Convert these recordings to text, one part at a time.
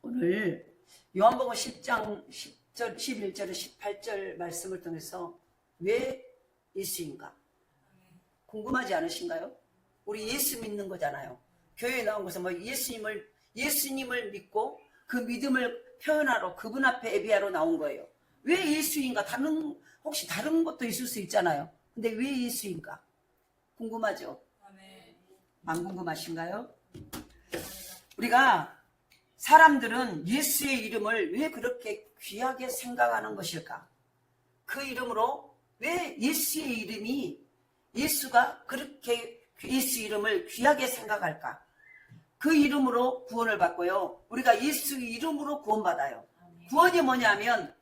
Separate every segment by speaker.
Speaker 1: 오늘 요한복음 10장 10절, 11절, 18절 말씀을 통해서 왜 예수인가? 궁금하지 않으신가요? 우리 예수 믿는 거잖아요. 교회에 나온 것은 뭐 예수님을 믿고 그 믿음을 표현하러 그분 앞에 예배하러 나온 거예요. 왜 예수인가? 혹시 다른 것도 있을 수 있잖아요. 근데 왜 예수인가? 궁금하죠? 안 궁금하신가요? 우리가 사람들은 예수의 이름을 왜 그렇게 귀하게 생각하는 것일까? 그 이름으로 왜 예수의 이름이 예수가 그렇게 예수 이름을 귀하게 생각할까? 그 이름으로 구원을 받고요. 우리가 예수 이름으로 구원받아요. 구원이 뭐냐면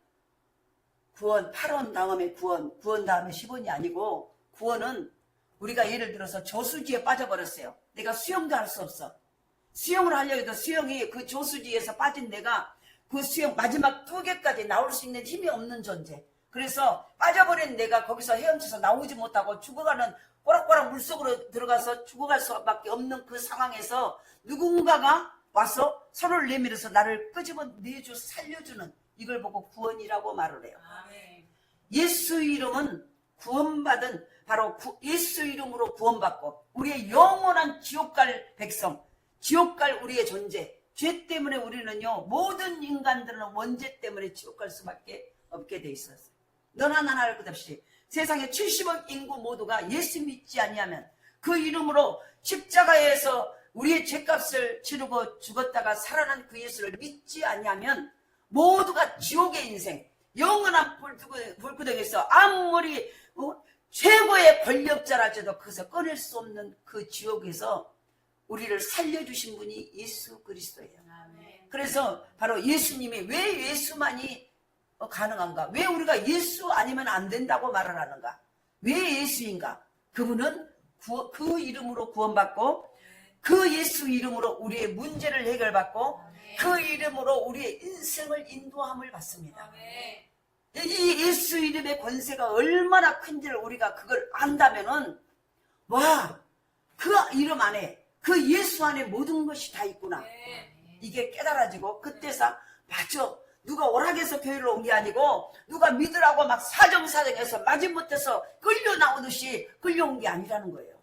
Speaker 1: 구원, 8원 다음에 구원 다음에 10원이 아니고 구원은 우리가 예를 들어서 저수지에 빠져버렸어요. 내가 수영도 할 수 없어. 수영을 하려고 해도 수영이 그 저수지에서 빠진 내가 그 수영 마지막 뚜개까지 나올 수 있는 힘이 없는 존재. 그래서 빠져버린 내가 거기서 헤엄쳐서 나오지 못하고 죽어가는 꼬락꼬락 물속으로 들어가서 죽어갈 수밖에 없는 그 상황에서 누군가가 와서 손을 내밀어서 나를 끄집어내줘 살려주는 이걸 보고 구원이라고 말을 해요. 예수 이름은 구원받은 바로 예수 이름으로 구원받고 우리의 영원한 지옥갈 백성, 지옥갈 우리의 존재, 죄 때문에 우리는요 모든 인간들은 원죄 때문에 지옥갈 수밖에 없게 돼 있었어요. 너나 나나 할 것 없이 세상의 70억 인구 모두가 예수 믿지 아니하면 그 이름으로 십자가에서 우리의 죄값을 치르고 죽었다가 살아난 그 예수를 믿지 아니하면 모두가 지옥의 인생, 영원한 불구덩이에서 아무리 최고의 권력자랄지도 거기서 꺼낼 수 없는 그 지옥에서 우리를 살려주신 분이 예수 그리스도예요. 그래서 바로 예수님이 왜 예수만이 가능한가? 왜 우리가 예수 아니면 안 된다고 말을 하는가? 왜 예수인가? 그분은 그 이름으로 구원받고 그 예수 이름으로 우리의 문제를 해결받고 그 이름으로 우리의 인생을 인도함을 받습니다. 이 예수 이름의 권세가 얼마나 큰지를 우리가 그걸 안다면은 와, 그 이름 안에 그 예수 안에 모든 것이 다 있구나. 이게 깨달아지고 그때서 맞아. 누가 오락해서 교회를 온 게 아니고 누가 믿으라고 막 사정사정해서 마지못해서 끌려 나오듯이 끌려온 게 아니라는 거예요.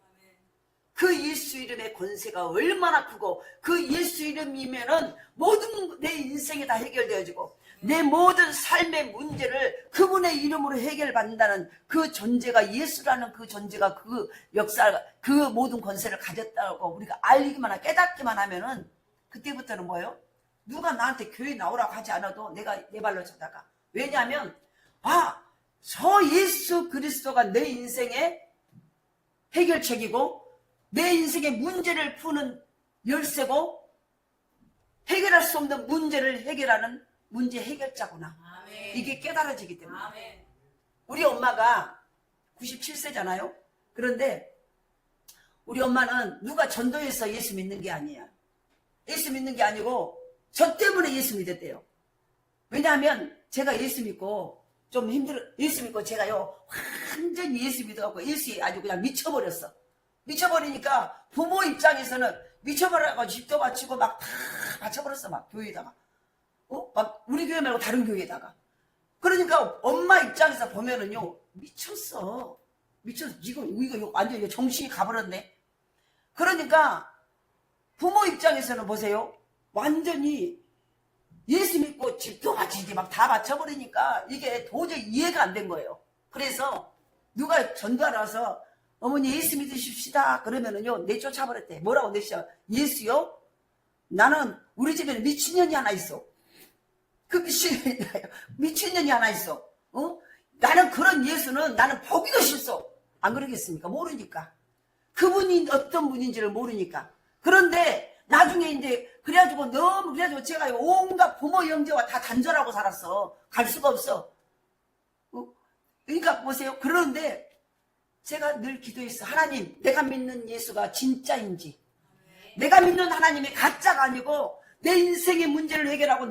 Speaker 1: 그 예수 이름의 권세가 얼마나 크고 그 예수 이름이면은 모든 내 인생이 다 해결되어지고 내 모든 삶의 문제를 그분의 이름으로 해결받는다는 그 존재가 예수라는 그 존재가 그 역사 그 모든 권세를 가졌다고 우리가 알기만 하고 깨닫기만 하면은 그때부터는 뭐예요? 누가 나한테 교회 나오라고 하지 않아도 내가 내 발로 서다가 왜냐하면 저 예수 그리스도가 내 인생의 해결책이고 내 인생의 문제를 푸는 열쇠고 해결할 수 없는 문제를 해결하는 문제 해결자구나. 이게 깨달아지기 때문에 우리 엄마가 97세잖아요. 그런데 우리 엄마는 누가 전도해서 예수 믿는 게 아니야. 예수 믿는 게 아니고 저 때문에 예수 믿었대요. 왜냐하면 제가 예수 믿고 좀 예수 믿고 제가요 완전히 예수 믿어갖고 예수에 아주 그냥 미쳐버렸어. 미쳐버리니까 부모 입장에서는 미쳐버려가지고 집도 바치고 막 다 바쳐버렸어. 막 교회에다가 막 우리 교회 말고 다른 교회에다가. 그러니까 엄마 입장에서 보면은요 미쳤어. 이거 완전히 정신이 가버렸네. 그러니까 부모 입장에서는 보세요. 완전히 예수 믿고 집도 바치지 막 다 바쳐버리니까 이게 도저히 이해가 안 된 거예요. 그래서 누가 전도하러 와서 어머니 예수 믿으십시다 그러면은요 내쫓아버렸대. 뭐라고 내쫓아? 예수요? 나는 우리 집에는 미친년이 하나 있어. 그 미친년이 하나 있어. 나는 그런 예수는 나는 보기도 싫어. 안 그러겠습니까? 모르니까. 그분이 어떤 분인지를 모르니까. 그런데 나중에 이제 그래가지고 제가 온갖 부모 형제와 다 단절하고 살았어. 갈 수가 없어. 그러니까 보세요. 그런데 제가 늘 기도했어. 하나님, 내가 믿는 예수가 진짜인지, 내가 믿는 하나님이 가짜가 아니고 내 인생의 문제를 해결하고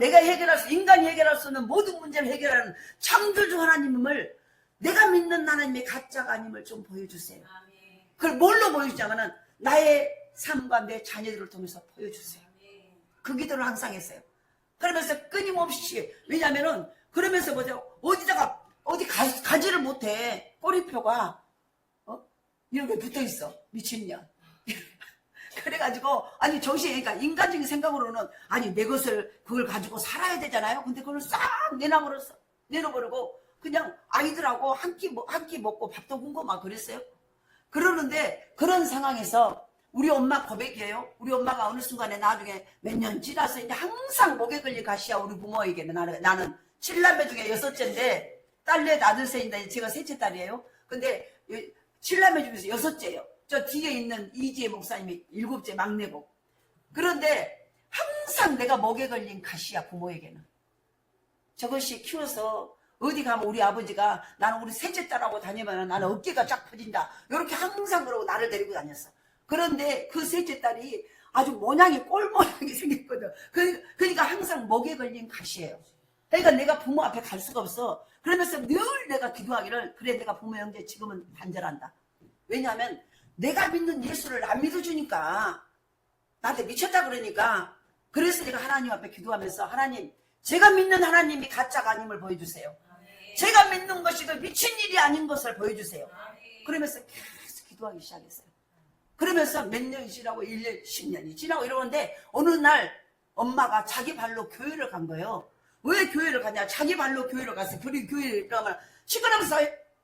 Speaker 1: 인간이 해결할 수 없는 모든 문제를 해결하는 창조주 하나님을 내가 믿는 하나님의 가짜가 아님을 좀 보여주세요. 그걸 뭘로 보여주냐면은 나의 삶과 내 자녀들을 통해서 보여주세요. 그 기도를 항상 했어요. 그러면서 끊임없이, 왜냐면은 그러면서 뭐죠? 어디다가 어디 가지를 못해. 꼬리표가 이렇게 붙어있어. 미친년. 그래가지고 아니 정신, 그러니까 인간적인 생각으로는 아니 내 것을 그걸 가지고 살아야 되잖아요. 근데 그걸 싹 내놔버리고 그냥 아이들하고 한 끼 먹고 밥도 굶고 막 그랬어요. 그러는데 그런 상황에서 우리 엄마 고백이에요. 우리 엄마가 어느 순간에 나중에 몇 년 지나서 이제 항상 목에 걸린 가시야. 우리 부모에게는. 나는 7남매 중에 6째인데 딸넷 아들셋인데 제가 셋째 딸이에요. 근데 7남매 중에서 6째예요. 저 뒤에 있는 이지혜 목사님이 7째 막내고. 그런데 항상 내가 목에 걸린 가시야, 부모에게는. 저것이 키워서 어디 가면 우리 아버지가 나는 우리 셋째 딸하고 다니면 나는 어깨가 쫙 펴진다. 이렇게 항상 그러고 나를 데리고 다녔어. 그런데 그 셋째 딸이 아주 모양이 꼴 모양이 생겼거든. 그러니까 항상 목에 걸린 가시예요. 그러니까 내가 부모 앞에 갈 수가 없어. 그러면서 늘 내가 기도하기를, 그래 내가 부모 형제 지금은 단절한다. 왜냐하면 내가 믿는 예수를 안 믿어주니까, 나한테 미쳤다 그러니까. 그래서 내가 하나님 앞에 기도하면서, 하나님, 제가 믿는 하나님이 가짜가 아님을 보여주세요. 제가 믿는 것이 그 미친 일이 아닌 것을 보여주세요. 그러면서 계속 기도하기 시작했어요. 그러면서 몇 년이 지나고 1년, 10년이 지나고 이러는데 어느 날 엄마가 자기 발로 교회를 간 거예요. 왜 교회를 가냐? 자기 발로 교회를 갔어. 그리고 교회를 가면 시끄러면서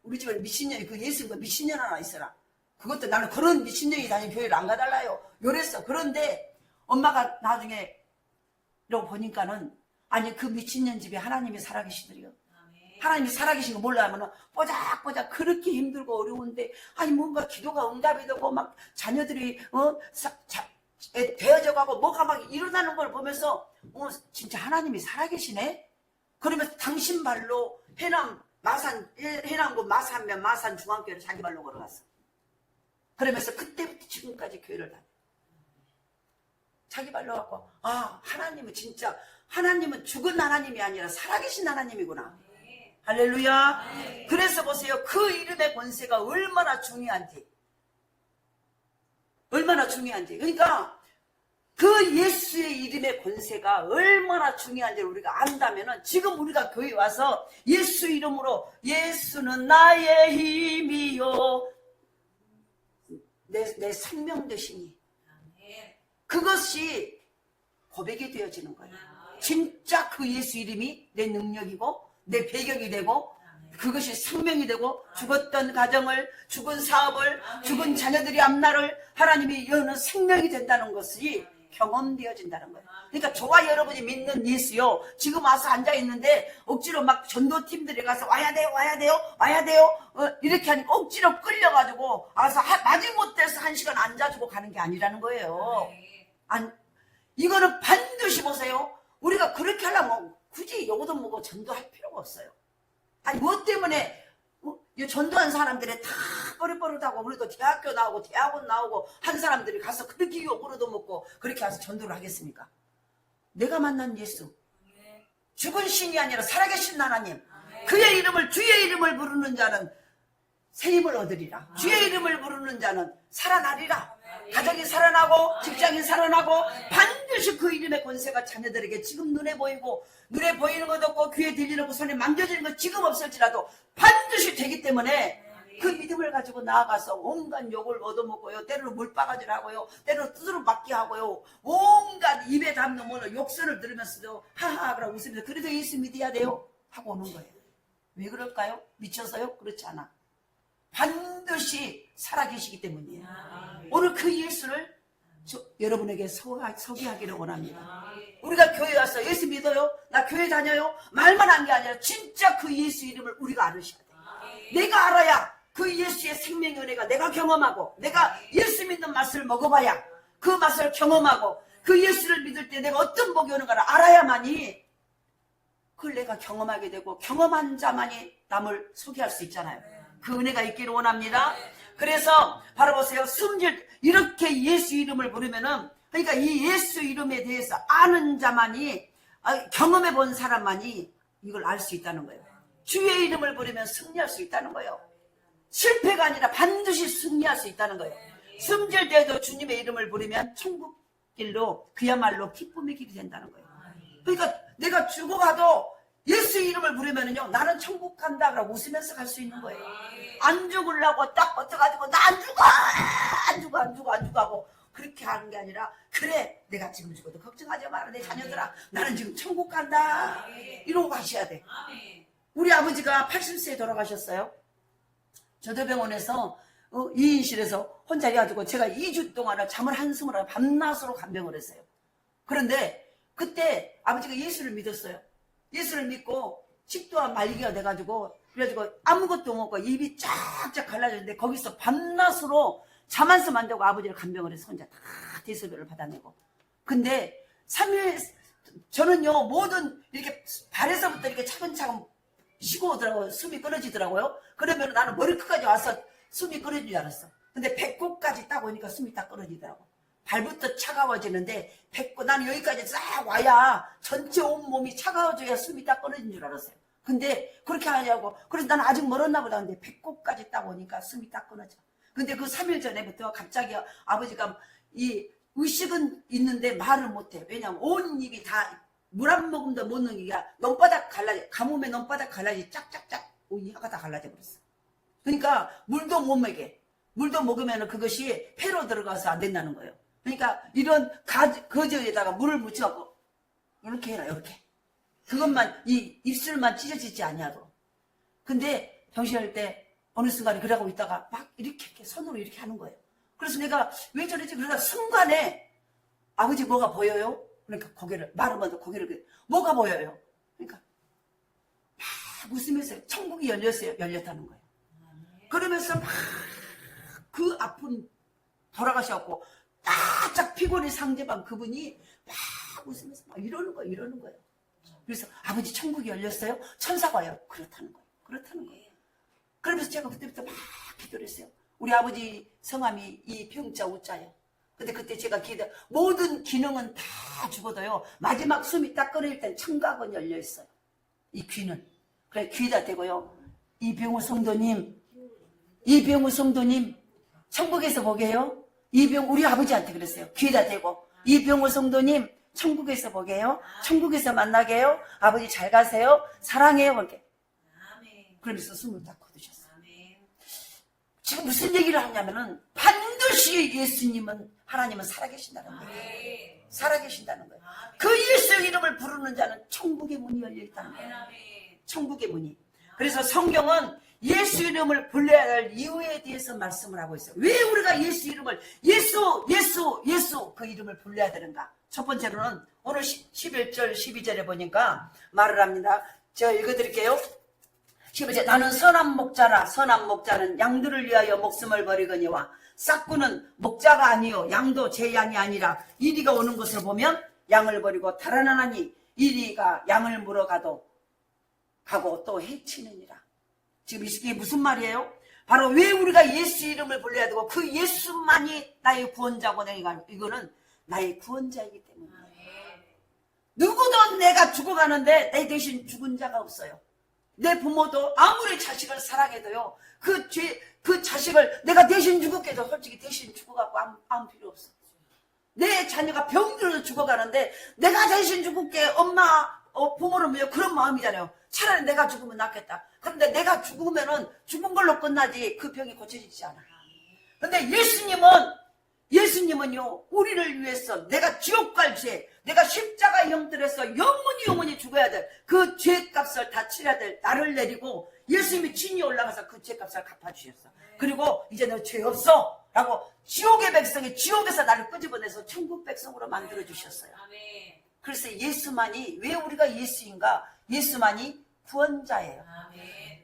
Speaker 1: 우리 집에 미친년이, 그 예수가 미친년 하나 있어라. 그것도 나는 그런 미친년이 다니는 교회를 안 가달라요. 요랬어. 그런데 엄마가 나중에 이러고 보니까는 아니 그 미친년 집에 하나님이 살아계시더래요. 하나님이 살아계신 거 몰라하면 뽀짝뽀짝 그렇게 힘들고 어려운데 아니 뭔가 기도가 응답이 되고 막 자녀들이 되어져 가고 뭐가 막 일어나는 걸 보면서 진짜 하나님이 살아계시네. 그러면서 당신 발로 해남구 마산면 마산 중앙교회를 자기 발로 걸어갔어. 그러면서 그때부터 지금까지 교회를 다녀. 자기 발로 갖고 하나님은 진짜, 하나님은 죽은 하나님이 아니라 살아계신 하나님이구나. 할렐루야. 그래서 보세요. 그 이름의 권세가 얼마나 중요한지. 그러니까 그 예수의 이름의 권세가 얼마나 중요한지를 우리가 안다면은, 지금 우리가 교회 와서 예수 이름으로 예수는 나의 힘이요 내 생명 되시니, 그것이 고백이 되어지는 거예요. 진짜 그 예수 이름이 내 능력이고 내 배경이 되고 그것이 생명이 되고, 죽었던 가정을, 죽은 사업을, 죽은 자녀들의 앞날을 하나님이 여는 생명이 된다는 것이 경험되어진다는 거예요. 그러니까 저와 여러분이 믿는 예수요, 지금 와서 앉아있는데 억지로 막 전도팀들이 가서 와야 돼요 이렇게 하니까 억지로 끌려가지고 와서 마지못해서 1시간 앉아주고 가는 게 아니라는 거예요. 이거는 반드시 보세요. 우리가 그렇게 하려면 굳이 요거도 뭐고 전도할 필요가 없어요. 아니 뭐 때문에 전도한 사람들이 다 버릇버릇하고, 우리도 대학교 나오고 대학원 나오고 한 사람들이 가서 그렇게 욕으로도 먹고 그렇게 와서 전도를 하겠습니까? 내가 만난 예수, 죽은 신이 아니라 살아계신 하나님, 그의 이름을, 주의 이름을 부르는 자는 새 힘을 얻으리라. 주의 이름을 부르는 자는 살아나리라. 가정이 살아나고 직장이 살아나고, 반드시 그 이름의 권세가 자녀들에게 지금 눈에 보이는 것도 없고 귀에 들리는 것, 손에 만져지는 것 지금 없을지라도 반드시 되기 때문에 그 믿음을 가지고 나아가서 온갖 욕을 얻어먹고요, 때로는 물바가지를 하고요, 때로는 두드러 맞게 하고요, 온갖 입에 담는 뭐는 욕설을 들으면서도 하하 그러고 웃으면서 그래도 예수 믿어야 돼요 하고 오는 거예요. 왜 그럴까요? 미쳐서요? 그렇지 않아. 반드시 살아계시기 때문이에요. 오늘 그 예수를 여러분에게 소개하기를 원합니다. 우리가 교회 와서 예수 믿어요? 나 교회 다녀요? 말만 한 게 아니라 진짜 그 예수 이름을 우리가 알으셔야 돼요. 내가 알아야 그 예수의 생명의 은혜가 내가 경험하고, 내가 예수 믿는 맛을 먹어봐야 그 맛을 경험하고, 그 예수를 믿을 때 내가 어떤 복이 오는가를 알아야만이 그걸 내가 경험하게 되고, 경험한 자만이 남을 소개할 수 있잖아요. 그 은혜가 있기를 원합니다. 그래서 바로 보세요. 이렇게 예수 이름을 부르면은, 그러니까 이 예수 이름에 대해서 아는 자만이, 경험해 본 사람만이 이걸 알 수 있다는 거예요. 주의 이름을 부르면 승리할 수 있다는 거예요. 실패가 아니라 반드시 승리할 수 있다는 거예요. 숨질 때도 주님의 이름을 부르면 천국 길로 그야말로 기쁨의 길이 된다는 거예요. 그러니까 내가 죽어가도 예수의 이름을 부르면은요, 나는 천국 간다 그러고 웃으면서 갈 수 있는 거예요. 안 죽으려고 딱 버텨가지고 나 안 죽어 안 죽어 하고 그렇게 하는 게 아니라, 그래 내가 지금 죽어도 걱정하지 마라 내 자녀들아, 나는 지금 천국 간다 이러고 가셔야 돼. 우리 아버지가 80세에 돌아가셨어요. 저도병원에서 2인실에서 혼자 해가지고 제가 2주 동안을 잠을 한숨을 하고 밤낮으로 간병을 했어요. 그런데 그때 아버지가 예수를 믿었어요. 예수를 믿고 식도와 말기가 돼가지고, 그래가지고 아무것도 먹고 입이 쫙쫙 갈라졌는데 거기서 밤낮으로 잠 한숨 안 자고 아버지를 간병을 해서 혼자 다 대소변을 받아내고. 근데 3일 저는요, 모든 이렇게 발에서부터 이렇게 차근차근 쉬고 오더라고요. 숨이 끊어지더라고요. 그러면 나는 머리끝까지 와서 숨이 끊어지는 줄 알았어. 근데 배꼽까지 딱 오니까 숨이 딱 끊어지더라고. 발부터 차가워지는데 배꼽, 나는 여기까지 싹 와야 전체 온몸이 차가워져야 숨이 딱 끊어진 줄 알았어요. 근데 그렇게 하냐고. 그래서 나는 아직 멀었나 보다. 근데 배꼽까지 딱 오니까 숨이 딱 끊어져. 근데 그 3일 전에부터 갑자기 아버지가 이 의식은 있는데 말을 못해. 왜냐면 온 입이 다 물 한 모금도 못 넣기가 논바닥 갈라져, 가뭄에 논바닥 갈라지 짝짝짝 혀가 다 갈라져 버렸어. 그러니까 물도 못 먹여. 물도 먹으면 그것이 폐로 들어가서 안 된다는 거예요. 그러니까 이런 거저에다가 물을 묻혀갖고 이렇게 해라, 이렇게. 그것만, 이 입술만 찢어지지 않냐고. 근데 병실할 때 어느 순간에 그러고 있다가 막 이렇게 손으로 이렇게 하는 거예요. 그래서 내가 왜 저러지? 그러다 순간에 아버지 뭐가 보여요? 그러니까 고개를, 말은 먼저 고개를, 뭐가 보여요? 그러니까 막 웃으면서 천국이 열렸다는 거예요. 그러면서 막 그 아픈 돌아가셔갖고 바짝 피곤해 상대방 그분이 막 웃으면서 막 이러는 거예요. 그래서 아버지 천국이 열렸어요? 천사가 와요. 그렇다는 거예요. 그러면서 제가 그때부터 막 기도를 했어요. 우리 아버지 성함이 이병자 우자예요. 근데 그때 제가 모든 기능은 다 죽어도요, 마지막 숨이 딱 끊어질 땐 청각은 열려 있어요. 이 귀는. 그래, 귀에다 대고요, 이병우 성도님, 천국에서 보게요. 우리 아버지한테 그랬어요. 귀에다 대고, 이병우 성도님, 천국에서 보게요. 천국에서 만나게요. 아버지 잘 가세요. 사랑해요. 그렇게. 그러면서 숨을 딱 거두셨어요. 지금 무슨 얘기를 하냐면은 반드시 하나님은 살아계신다는 거예요. 살아계신다는 거예요. 그 예수의 이름을 부르는 자는 천국의 문이 열려있다는 거예요. 천국의 문이. 그래서 성경은 예수 이름을 불러야 할 이유에 대해서 말씀을 하고 있어요. 왜 우리가 예수 이름을, 예수 그 이름을 불러야 되는가? 첫 번째로는 오늘 11절 12절에 보니까 말을 합니다. 제가 읽어드릴게요. 11절, 나는 선한 목자라. 선한 목자는 양들을 위하여 목숨을 버리거니와 싹구는 목자가 아니요 양도 제 양이 아니라 이리가 오는 것을 보면 양을 버리고 달아나니 이리가 양을 물어가고 또 해치느니라. 지금 이게 무슨 말이에요? 바로 왜 우리가 예수 이름을 불러야 되고 그 예수만이 나의 구원자고, 이거는 나의 구원자이기 때문이에요. 누구도 내가 죽어가는데 내 대신 죽은 자가 없어요. 내 부모도 아무리 자식을 사랑해도요, 그 자식을 내가 대신 죽었게도 솔직히 대신 죽어가고 아무 필요 없어. 내 자녀가 병들어서 죽어가는데 내가 대신 죽을게, 엄마, 부모를 위해 그런 마음이잖아요. 차라리 내가 죽으면 낫겠다. 그런데 내가 죽으면은 죽은 걸로 끝나지 그 병이 고쳐지지 않아. 근데 예수님은요, 우리를 위해서 내가 지옥 갈 죄, 내가 십자가 형들에서 영원히 죽어야 될 그 죄값을 다 치러야 될 나를 내리고 예수님이 진이 올라가서 그 죄값을 갚아주셨어. 그리고 이제 너 죄 없어 라고 지옥의 백성이 지옥에서 나를 끄집어내서 천국 백성으로 만들어주셨어요. 그래서 예수만이, 왜 우리가 예수인가? 예수만이 구원자예요.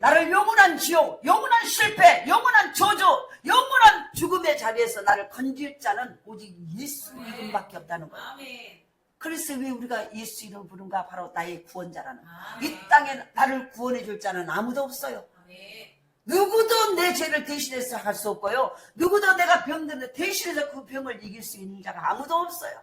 Speaker 1: 나를 영원한 지옥, 영원한 실패, 영원한 저주, 영원한 죽음의 자리에서 나를 건질 자는 오직 예수 이름밖에 없다는 거예요. 그래서 왜 우리가 예수 이름을 부른가? 바로 나의 구원자라는. 이 땅에 나를 구원해 줄 자는 아무도 없어요. 누구도 내 죄를 대신해서 할 수 없고요, 누구도 내가 병드는데 대신해서 그 병을 이길 수 있는 자가 아무도 없어요.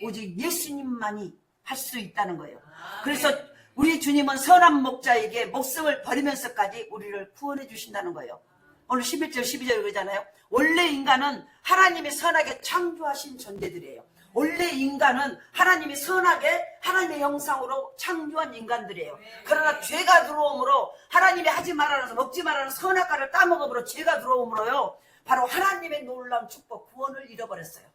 Speaker 1: 오직 예수님만이 할 수 있다는 거예요. 그래서 우리 주님은 선한 목자에게 목숨을 버리면서까지 우리를 구원해 주신다는 거예요. 오늘 11절 12절 그러잖아요. 원래 인간은 하나님이 선하게 창조하신 존재들이에요. 원래 인간은 하나님이 선하게 하나님의 형상으로 창조한 인간들이에요. 그러나 죄가 들어옴으로 하나님이 하지 말아서 먹지 말라는 선악과를 따먹음으로 죄가 들어옴으로요. 바로 하나님의 놀라운 축복 구원을 잃어버렸어요.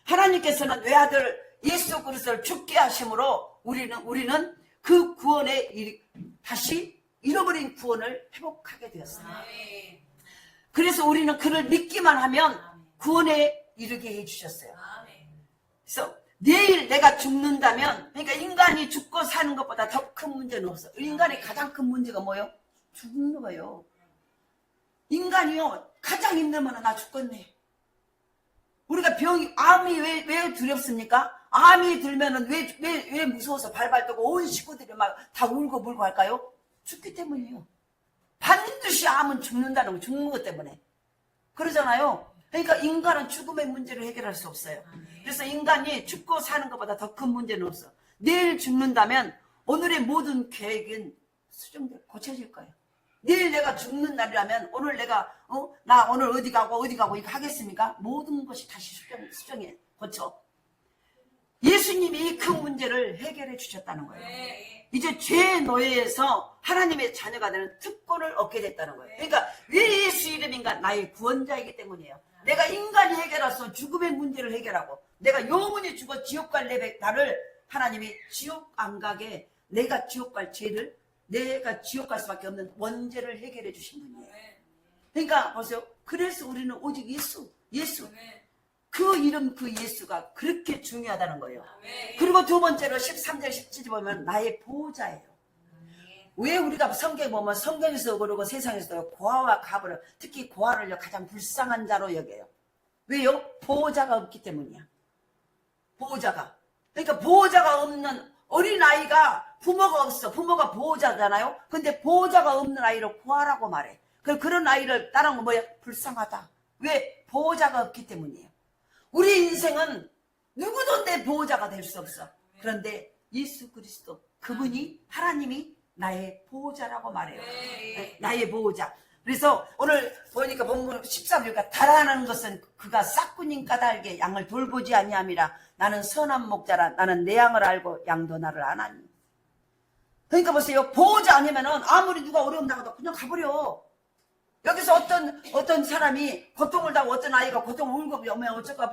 Speaker 1: 하나님께서는 외아들 예수 그리스도를 죽게 하심으로 우리는 그 구원에 다시 잃어버린 구원을 회복하게 되었어요. 그래서 우리는 그를 믿기만 하면 구원에 이르게 해주셨어요. 그래서 내일 내가 죽는다면, 그러니까 인간이 죽고 사는 것보다 더 큰 문제는 없어. 인간의 가장 큰 문제가 뭐예요? 죽는 거예요. 인간이요, 가장 힘들면 나 죽겠네. 우리가 암이 왜 두렵습니까? 암이 들면은 왜 무서워서 발발 떠고 온 식구들이 막 다 울고 물고 할까요? 죽기 때문이에요. 반드시 암은 죽는다는 거, 죽는 것 때문에. 그러잖아요. 그러니까 인간은 죽음의 문제를 해결할 수 없어요. 그래서 인간이 죽고 사는 것보다 더 큰 문제는 없어. 내일 죽는다면 오늘의 모든 계획은 고쳐질 거예요. 내일 내가 죽는 날이라면 오늘 내가 나 오늘 어디 가고 이거 하겠습니까? 모든 것이 다시 수정해 고쳐. 예수님이 그 문제를 해결해 주셨다는 거예요. 이제 죄의 노예에서 하나님의 자녀가 되는 특권을 얻게 됐다는 거예요. 그러니까 왜 예수 이름인가? 나의 구원자이기 때문이에요. 내가 인간이 해결해서 죽음의 문제를 해결하고 내가 영원히 죽어 지옥 갈 나를 하나님이 지옥 안 가게 내가 지옥 갈 죄를 내가 지옥 갈 수밖에 없는 원죄를 해결해 주신 분이에요. 그러니까 보세요. 그래서 우리는 오직 예수 그 이름 그 예수가 그렇게 중요하다는 거예요. 그리고 두 번째로 13절 17절 보면 나의 보호자예요. 왜 우리가 성경에 보면 성경에서 그러고 세상에서도 고아와 갑을 특히 고아를 가장 불쌍한 자로 여겨요. 왜요? 보호자가 없기 때문이야. 보호자가. 그러니까 보호자가 없는 어린아이가 부모가 없어. 부모가 보호자잖아요. 근데 보호자가 없는 아이를 고아라고 말해. 그런 아이를 따르는 건 뭐야? 불쌍하다. 왜? 보호자가 없기 때문이에요. 우리 인생은 누구도 내 보호자가 될 수 없어. 그런데 예수 그리스도 그분이 하나님이 나의 보호자라고 말해요. 나의 보호자. 그래서 오늘 보니까 본문 13절가 달아나는 것은 그가 싹군인 까닭에 양을 돌보지 아니함이라. 나는 선한 목자라. 나는 내 양을 알고 양도 나를 아나니. 그러니까 보세요. 보호자 아니면은 아무리 누가 어려움 당해도 그냥 가버려. 여기서 어떤 사람이 고통을 당하고 어떤 아이가 고통을 울고 오면 어쩔까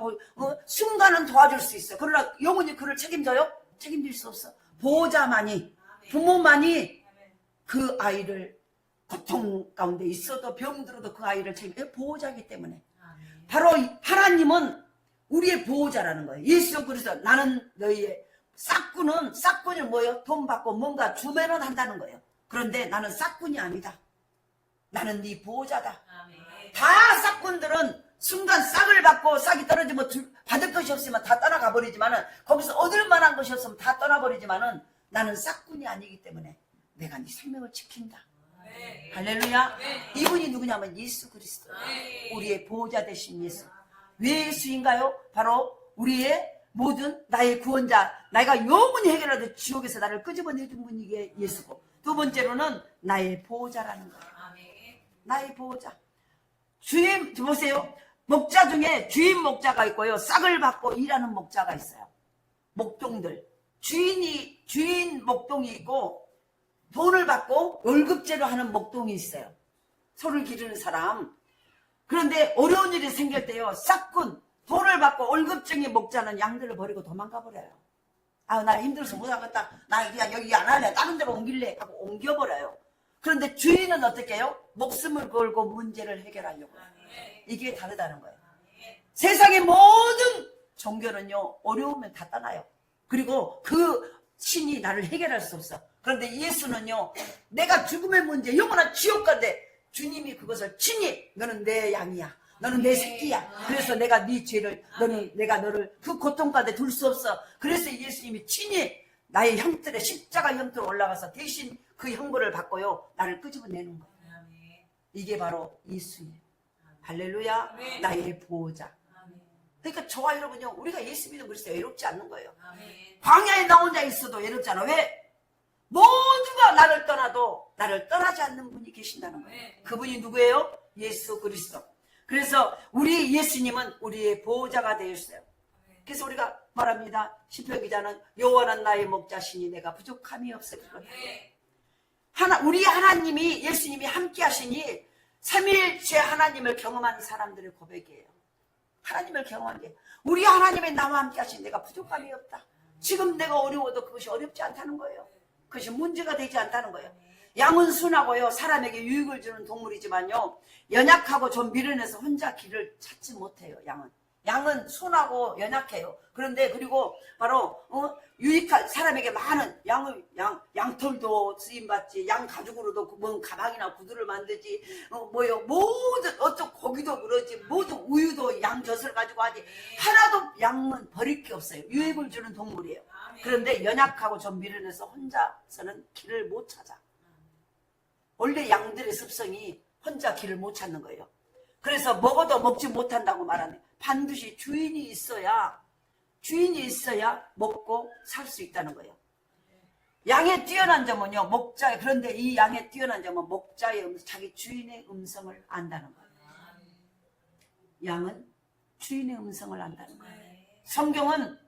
Speaker 1: 순간은 도와줄 수 있어. 그러나 영원히 그를 책임져요? 책임질 수 없어. 보호자만이, 부모만이 그 아이를 고통 가운데 있어도 병들어도 그 아이를 책임져요. 보호자이기 때문에. 바로 하나님은 우리의 보호자라는 거예요. 예수 그리스도 나는 너희의 싹군이 뭐예요? 돈 받고 뭔가 주면은 한다는 거예요. 그런데 나는 싹군이 아니다. 나는 네 보호자다. 다 싹군들은 순간 싹을 받고 싹이 떨어지면 받을 것이 없으면 다 떠나가 버리지만은 거기서 얻을 만한 것이 없으면 다 떠나버리지만은 나는 싹군이 아니기 때문에 내가 네 생명을 지킨다. 할렐루야. 이분이 누구냐면 예수 그리스도. 우리의 보호자 되신 예수. 왜 예수인가요? 바로 우리의 모든 나의 구원자, 내가 영원히 해결하듯 지옥에서 나를 끄집어내준 분이 이게 예수고, 두 번째로는 나의 보호자라는 거예요. 나의 보호자. 주인 보세요. 목자 중에 주인 목자가 있고요. 싹을 받고 일하는 목자가 있어요. 목동들. 주인 목동이 있고 돈을 받고 월급제로 하는 목동이 있어요. 소를 기르는 사람. 그런데 어려운 일이 생길 때요. 싹군 돈을 받고 월급쟁이 목자는 양들을 버리고 도망가 버려요. 나 힘들어서 못하겠다. 나 그냥 여기 안 할래. 다른 데로 옮길래 하고 옮겨버려요. 그런데 주인은 어떻게 해요? 목숨을 걸고 문제를 해결하려고 해요. 이게 다르다는 거예요. 세상의 모든 종교는요, 어려우면 다 떠나요. 그리고 그 신이 나를 해결할 수 없어. 그런데 예수는요, 내가 죽음의 문제, 영원한 지옥 간데 주님이 그것을 친히 너는 내 양이야. 너는 내 새끼야. 그래서 내가 네 죄를, 내가 너를 그 고통 가운데 둘 수 없어. 그래서 예수님이 친히 나의 형틀에 십자가 형틀에 올라가서 대신 그 형벌을 받고요. 나를 끄집어내는 거예요. 이게 바로 예수예요. 할렐루야. 나의 보호자. 그러니까 저와 여러분요. 우리가 예수 믿으면 그래서 외롭지 않는 거예요. 광야에 나 혼자 있어도 외롭잖아. 왜? 모두가 나를 떠나도 나를 떠나지 않는 분이 계신다는 거예요. 그분이 누구예요? 예수 그리스도. 그래서 우리 예수님은 우리의 보호자가 되었어요. 그래서 우리가 말합니다. 시편 기자는 여호와는 나의 목자시니 내가 부족함이 없으리로다. 우리 하나님이 예수님이 함께 하시니 삼위일체 하나님을 경험한 사람들의 고백이에요. 하나님을 경험한 게 우리 하나님이 나와 함께 하시니 내가 부족함이 없다. 지금 내가 어려워도 그것이 어렵지 않다는 거예요. 그것이 문제가 되지 않다는 거예요. 양은 순하고요 사람에게 유익을 주는 동물이지만요 연약하고 좀 미련해서 혼자 길을 찾지 못해요. 양은 순하고 연약해요. 그런데 그리고 바로 유익한 사람에게 많은 양털도 쓰임받지, 양 가죽으로도 뭔 가방이나 구두를 만들지, 모든 어떤 고기도 그러지, 모든 우유도 양 젖을 가지고 하지. 하나도 양은 버릴 게 없어요. 유익을 주는 동물이에요. 그런데 연약하고 좀 미련해서 혼자서는 길을 못 찾아. 원래 양들의 습성이 혼자 길을 못 찾는 거예요. 그래서 먹어도 먹지 못한다고 말하네. 반드시 주인이 있어야 먹고 살 수 있다는 거예요. 양의 뛰어난 점은요, 그런데 이 양의 뛰어난 점은 자기 주인의 음성을 안다는 거예요. 양은 주인의 음성을 안다는 거예요. 성경은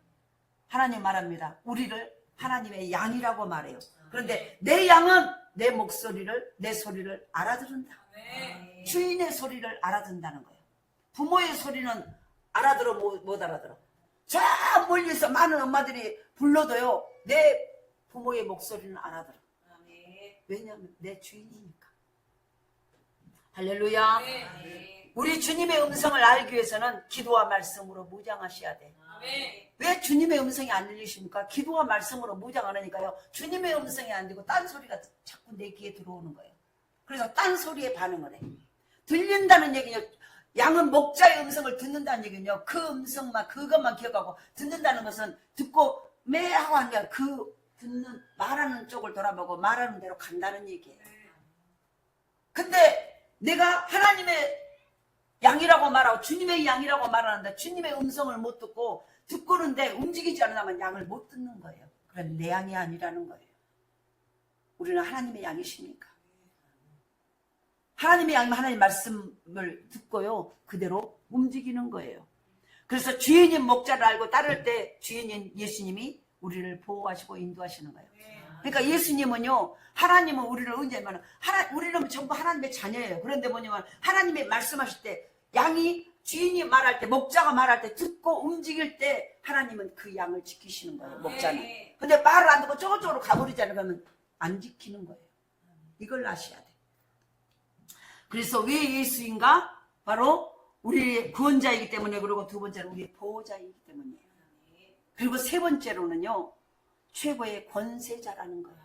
Speaker 1: 하나님 말합니다. 우리를 하나님의 양이라고 말해요. 그런데 내 양은 내 목소리를, 내 소리를 알아들은다. 주인의 소리를 알아듣는다는 거예요. 부모의 소리는 알아들어 못 알아들어. 저 멀리서 많은 엄마들이 불러도요 내 부모의 목소리는 알아들어. 왜냐하면 내 주인이니까. 할렐루야. 우리 주님의 음성을 알기 위해서는 기도와 말씀으로 무장하셔야 돼. 왜 주님의 음성이 안 들리십니까? 기도와 말씀으로 무장 안 하니까요 주님의 음성이 안 들리고 딴 소리가 자꾸 내 귀에 들어오는 거예요. 그래서 딴 소리에 반응을 해. 들린다는 얘기는 양은 목자의 음성을 듣는다는 얘기는요 그 음성만 그것만 기억하고 듣는다는 것은 듣고 매하고 한 게 그 듣는 말하는 쪽을 돌아보고 말하는 대로 간다는 얘기예요. 근데 내가 하나님의 양이라고 말하고 주님의 양이라고 말하는데 주님의 음성을 못 듣고는데 움직이지 않으면 양을 못 듣는 거예요. 그건 내 양이 아니라는 거예요. 우리는 하나님의 양이십니까? 하나님의 양이면 하나님 말씀을 듣고요 그대로 움직이는 거예요. 그래서 주인인 목자를 알고 따를 때 주인인 예수님이 우리를 보호하시고 인도하시는 거예요. 그러니까 예수님은요 하나님은 우리를 언제면 우리는 전부 하나님의 자녀예요. 그런데 뭐냐면 하나님이 말씀하실 때 양이 주인이 말할 때 목자가 말할 때 듣고 움직일 때 하나님은 그 양을 지키시는 거예요. 목자는. 근데 말을 안 듣고 저쪽으로 가버리잖아요. 그러면 안 지키는 거예요. 이걸 아셔야 돼. 그래서 왜 예수인가? 바로 우리의 구원자이기 때문에, 그리고 두 번째는 우리의 보호자이기 때문이에요. 그리고 세 번째로는요 최고의 권세자라는 거예요.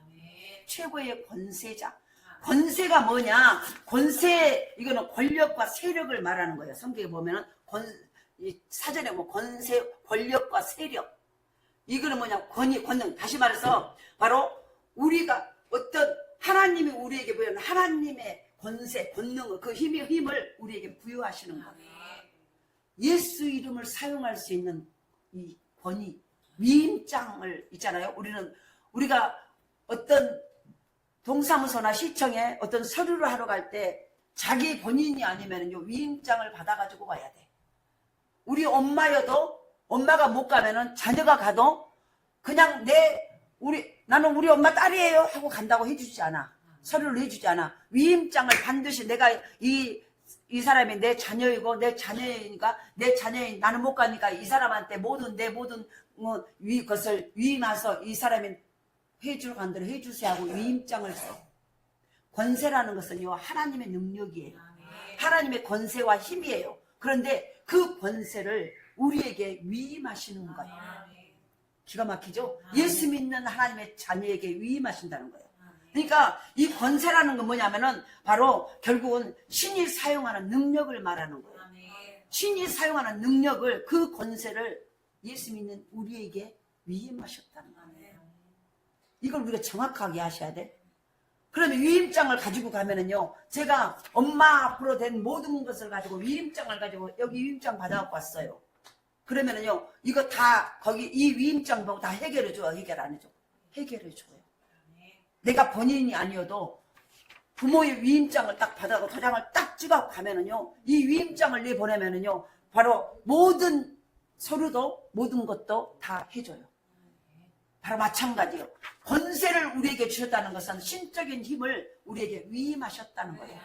Speaker 1: 최고의 권세자. 권세가 뭐냐? 이거는 권력과 세력을 말하는 거예요. 성경에 보면은 사전에 권세, 권력과 세력. 이거는 뭐냐? 권능. 다시 말해서 바로 우리가 하나님이 우리에게 보여는 하나님의 권세, 권능을, 그 힘을 우리에게 부여하시는 거예요. 예수 이름을 사용할 수 있는 이 권위, 위임장을 있잖아요. 우리가 어떤 동사무소나 시청에 어떤 서류를 하러 갈 때 자기 본인이 아니면요 위임장을 받아가지고 가야 돼. 우리 엄마여도 엄마가 못 가면은 자녀가 가도 그냥 나는 우리 엄마 딸이에요 하고 간다고 해주지 않아. 서류를 해주지 않아. 위임장을 반드시 내가 이 사람이 내 자녀이고 내 자녀이니까 나는 못 가니까 이 사람한테 내 모든 것을 위임해서 이 사람이 해줄 간대로 해주세요 하고 위임장을 써. 권세라는 것은요 하나님의 능력이에요. 하나님의 권세와 힘이에요. 그런데 그 권세를 우리에게 위임하시는 거예요. 기가 막히죠? 예수 믿는 하나님의 자녀에게 위임하신다는 거예요. 그러니까 이 권세라는 건 뭐냐면은 바로 결국은 신이 사용하는 능력을 말하는 거예요. 신이 사용하는 능력을, 그 권세를 예수 믿는 우리에게 위임하셨다는 거예요. 이걸 우리가 정확하게 하셔야 돼. 그러면 위임장을 가지고 가면은요, 제가 엄마 앞으로 된 모든 것을 가지고 위임장을 가지고 여기 위임장 받아갖고 왔어요. 그러면은요, 이거 다 거기 이 위임장 보고 다 해결해줘? 해결 안 해줘? 해결해줘요. 내가 본인이 아니어도 부모의 위임장을 딱 받아고 도장을 딱 찍어갖고 가면은요, 이 위임장을 내보내면은요, 바로 모든 서로도 모든 것도 다 해줘요. 바로 마찬가지요. 권세를 우리에게 주셨다는 것은 신적인 힘을 우리에게 위임하셨다는 거예요.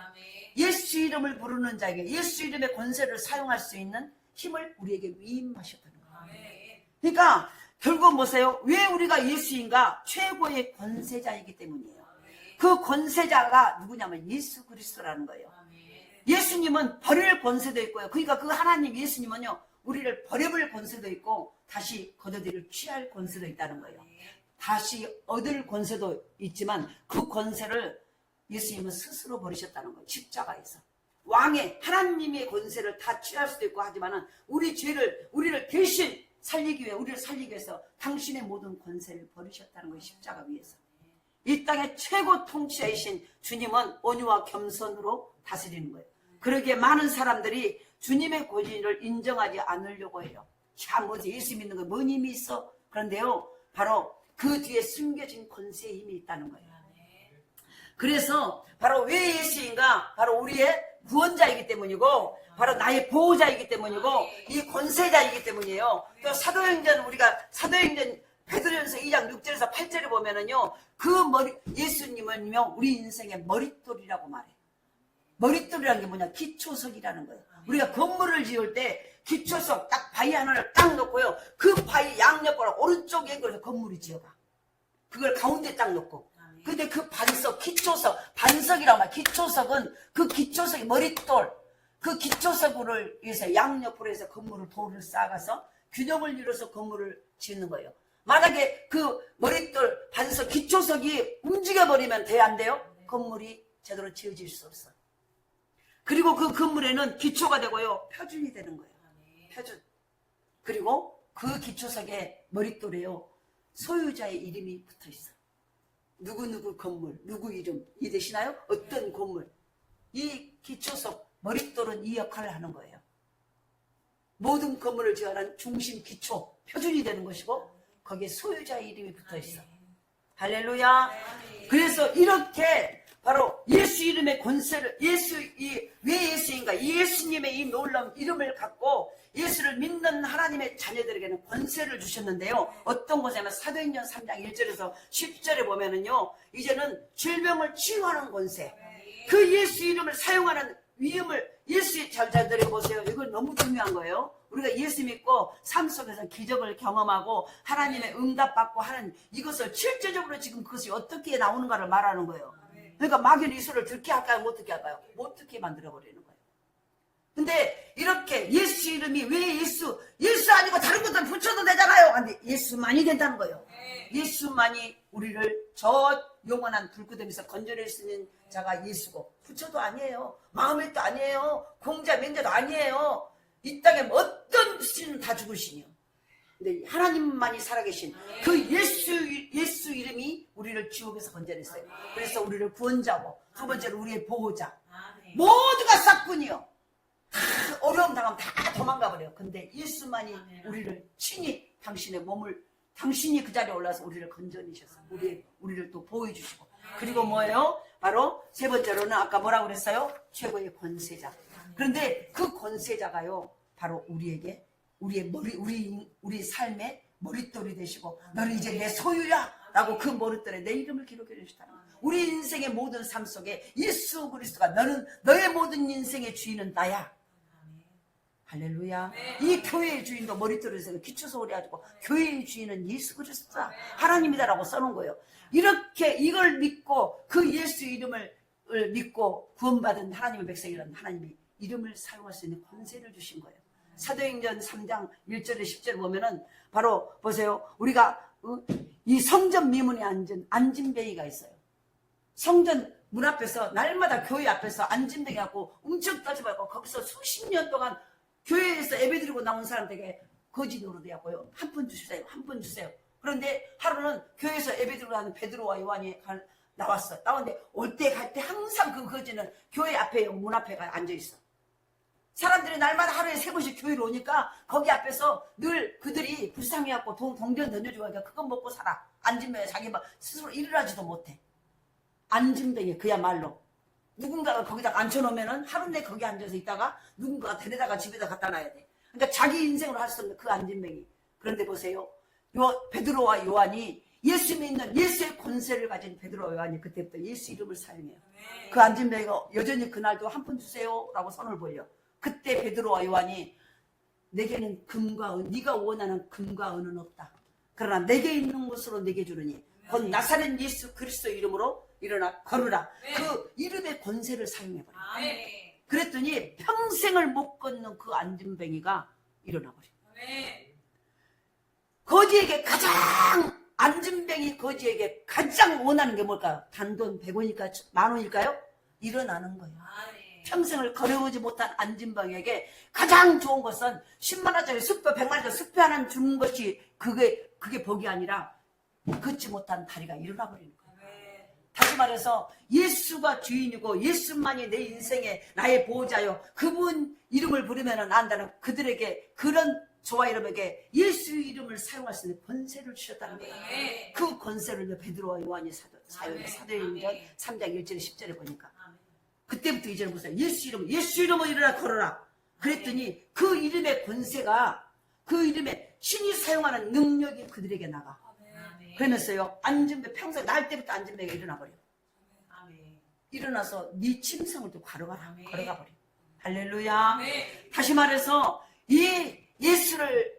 Speaker 1: 예수 이름을 부르는 자에게 예수 이름의 권세를 사용할 수 있는 힘을 우리에게 위임하셨다는 거예요. 그러니까 결국 보세요. 왜 우리가 예수인가? 최고의 권세자이기 때문이에요. 그 권세자가 누구냐면 예수 그리스도라는 거예요. 예수님은 버릴 권세도 있고요. 그러니까 그 하나님 예수님은요, 우리를 버려볼 권세도 있고 다시 거둬들일 취할 권세도 있다는 거예요. 다시 얻을 권세도 있지만 그 권세를 예수님은 스스로 버리셨다는 거예요. 십자가에서. 왕의 하나님의 권세를 다 취할 수도 있고 하지만은 우리를 대신 살리기 위해 우리를 살리기 위해서 당신의 모든 권세를 버리셨다는 거예요. 십자가 위에서. 이 땅의 최고 통치자이신 주님은 온유와 겸손으로 다스리는 거예요. 그러기에 많은 사람들이 주님의 권위를 인정하지 않으려고 해요. 야, 뭐지? 예수 믿는 거 뭔 힘이 있어? 그런데요, 바로 그 뒤에 숨겨진 권세의 힘이 있다는 거예요. 그래서 바로 왜 예수인가? 바로 우리의 구원자이기 때문이고, 바로 나의 보호자이기 때문이고, 이 권세자이기 때문이에요. 또 사도행전 베드로전서 2장 6절에서 8절에 보면은요, 예수님은요, 우리 인생의 머릿돌이라고 말해요. 머릿돌이라는 게 뭐냐? 기초석이라는 거예요. 우리가 건물을 지을 때 기초석 딱 바위 하나를 딱 놓고요. 그 바위 양옆으로 오른쪽에 그래서 건물이 지어가. 그걸 가운데 딱 놓고. 근데 그 반석이라고 말. 기초석은 그 기초석의 머릿돌, 그 기초석을 위해서 양옆으로 해서 건물을 돌을 쌓아가서 균형을 이뤄서 건물을 짓는 거예요. 만약에 그 머릿돌, 반석, 기초석이 움직여버리면 돼요, 안 돼요? 건물이 제대로 지어질 수 없어요. 그리고 그 건물에는 기초가 되고요, 표준이 되는 거예요. 표준. 그리고 그 기초석에 머릿돌에요, 소유자의 이름이 붙어 있어요. 누구누구 건물, 누구 이름, 이해되시나요? 어떤 건물. 이 기초석, 머릿돌은 이 역할을 하는 거예요. 모든 건물을 지어가는 중심 기초, 표준이 되는 것이고, 거기에 소유자의 이름이 붙어 있어. 할렐루야. 그래서 이렇게 바로 예수 이름의 권세를, 왜 예수인가? 예수님의 이 놀라운 이름을 갖고 예수를 믿는 하나님의 자녀들에게는 권세를 주셨는데요. 어떤 권세냐면 사도행전 3장 1절에서 10절에 보면은요, 이제는 질병을 치유하는 권세. 그 예수 이름을 사용하는 위험을 예수의 잘 들어보세요. 이건 너무 중요한 거예요. 우리가 예수 믿고 삶 속에서 기적을 경험하고 하나님의 응답받고 하는 이것을 실제적으로 지금 그것이 어떻게 나오는가를 말하는 거예요. 그러니까 마귀는 이 소리를 듣게 할까요? 못 듣게 할까요? 못 듣게 만들어버리는 거예요. 근데 이렇게 예수 이름이 왜 예수 아니고 다른 것들 붙여도 되잖아요. 근데 예수만이 된다는 거예요. 예수만이 우리를 저 영원한 불구덩이에서 건져낼 수 있는 자가 예수고, 부처도 아니에요. 마음의 도 아니에요. 공자 명자도 아니에요. 이 땅에 어떤 신은 다 죽으시니요. 근데 하나님만이 살아계신 그 예수 이름이 우리를 지옥에서 건져냈어요. 그래서 우리를 구원자고, 두 번째로 우리의 보호자. 모두가 싹뿐이요. 다 어려움 당하면 다 도망가 버려요. 근데 예수만이 우리를 친히 당신의 몸을, 당신이 그 자리에 올라서 우리를 건져내셔서 우리를 또 보호해 주시고, 그리고 뭐예요? 바로 세 번째로는 아까 뭐라고 그랬어요? 최고의 권세자. 그런데 그 권세자가요, 바로 우리에게 우리 삶의 머릿돌이 되시고, 너는 이제 내 소유야 라고 그 머릿돌에 내 이름을 기록해 주시다는 거예요. 우리 인생의 모든 삶 속에 예수 그리스도가 너의 모든 인생의 주인은 나야. 할렐루야. 이 교회의 주인도 머릿돌에서 기초석을 해가지고 교회의 주인은 예수 그리스도다, 하나님이다라고 써놓은 거예요. 이렇게 이걸 믿고 그 예수 이름을 믿고 구원받은 하나님의 백성이라는 하나님이 이름을 사용할 수 있는 권세를 주신 거예요. 사도행전 3장 1절에 10절에 보면은 바로 보세요. 우리가 이 성전 미문에 앉은 안진뱅이가 있어요. 성전 문 앞에서 날마다 교회 앞에서 안진뱅이 갖고 엄청 따지고 거기서 수십 년 동안 교회에서 예배드리고 나온 사람들에게 거지 노릇이고요. 한 푼 주세요. 한 푼 주세요. 그런데 하루는 교회에서 예배드리고 나는 베드로와 요한이 나왔어. 나왔는데 올 때 갈 때 항상 그 거지는 교회 앞에 문 앞에 앉아있어. 사람들이 날마다 하루에 3번씩 교회로 오니까 거기 앞에서 늘 그들이 불쌍해갖고 동전 던져주고 하니까 그건 먹고 살아. 안진뱅이 자기 막 스스로 일을 하지도 못해. 안진뱅이 그야말로 누군가가 거기다가 앉혀놓으면은 하루 내 거기 앉아서 있다가 누군가가 데려다가 집에다 갖다 놔야 돼. 그러니까 자기 인생으로 할 수 없는 그 안진뱅이. 그런데 보세요. 베드로와 요한이 예수 믿는 예수의 권세를 가진 베드로와 요한이 그때부터 예수 이름을 사용해요. 그 안진뱅이가 여전히 그날도 한 푼 주세요 라고 손을 벌려. 그때 베드로와 요한이 내게는 금과 은, 네가 원하는 금과 은은 없다. 그러나 내게 있는 것으로 내게 주느니 곧 나사렛 예수 그리스도 이름으로 일어나 걸으라. 그 이름의 권세를 사용해버려. 그랬더니 평생을 못 걷는 그 안진뱅이가 일어나버려. 거지에게 안진뱅이 거지에게 가장 원하는 게 뭘까요? 단돈 100원일까요? 10,000원일까요? 일어나는 거예요. 평생을 걸어오지 못한 안진뱅이에게 가장 좋은 것은 10만원짜리 숙표, 100만원짜리 숙표 하나 주는 것이 그게 복이 아니라 걷지 못한 다리가 일어나 버리는 거예요. 다시 말해서 예수가 주인이고 예수만이 내 인생의 나의 보호자요. 그분 이름을 부르면 안다는 그들에게 그런 저와 여러분에게 예수 이름을 사용할 수 있는 권세를 주셨다는 거예요. 그 권세를 베드로와 요한이 사용해 사도행전 3장 1절에 10절에 보니까 그때부터 이제는 보세요. 예수 이름으로 일어나 걸어라. 그랬더니 그 이름의 권세가 그 이름에 신이 사용하는 능력이 그들에게 나가. 그러면서요. 평생 날 때부터 안진뱅이가 일어나버려. 일어나서 네 침성을 또 걸어가 버려. 할렐루야. 다시 말해서 이 예수를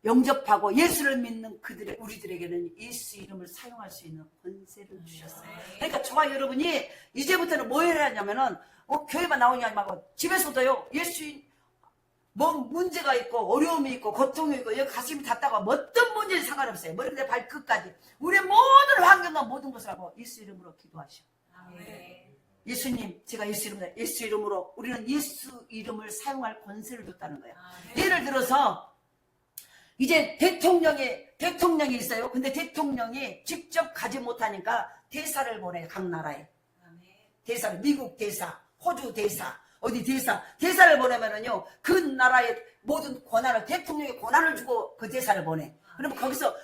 Speaker 1: 영접하고 예수를 믿는 우리들에게는 예수 이름을 사용할 수 있는 권세를 주셨어요. 그러니까 저와 여러분이 이제부터는 뭐 해야 하냐면은 교회만 나오냐 말고 집에서도요. 뭐 문제가 있고 어려움이 있고 고통이 있고 여기 가슴이 닿다가 어떤 문제는 상관없어요. 머리부터 발끝까지 우리의 모든 환경과 모든 것을 하고 예수 이름으로 기도하시오. 예수님, 제가 예수 이름으로 우리는 예수 이름을 사용할 권세를 줬다는 거예요. 예를 들어서 이제 대통령이 있어요. 근데 대통령이 직접 가지 못하니까 대사를 보내요. 각 나라에. 대사를, 미국 대사, 호주 대사, 어디 대사를 보내면은요, 그 나라의 모든 권한을, 대통령의 권한을 주고 그 대사를 보내. 그러면 거기서,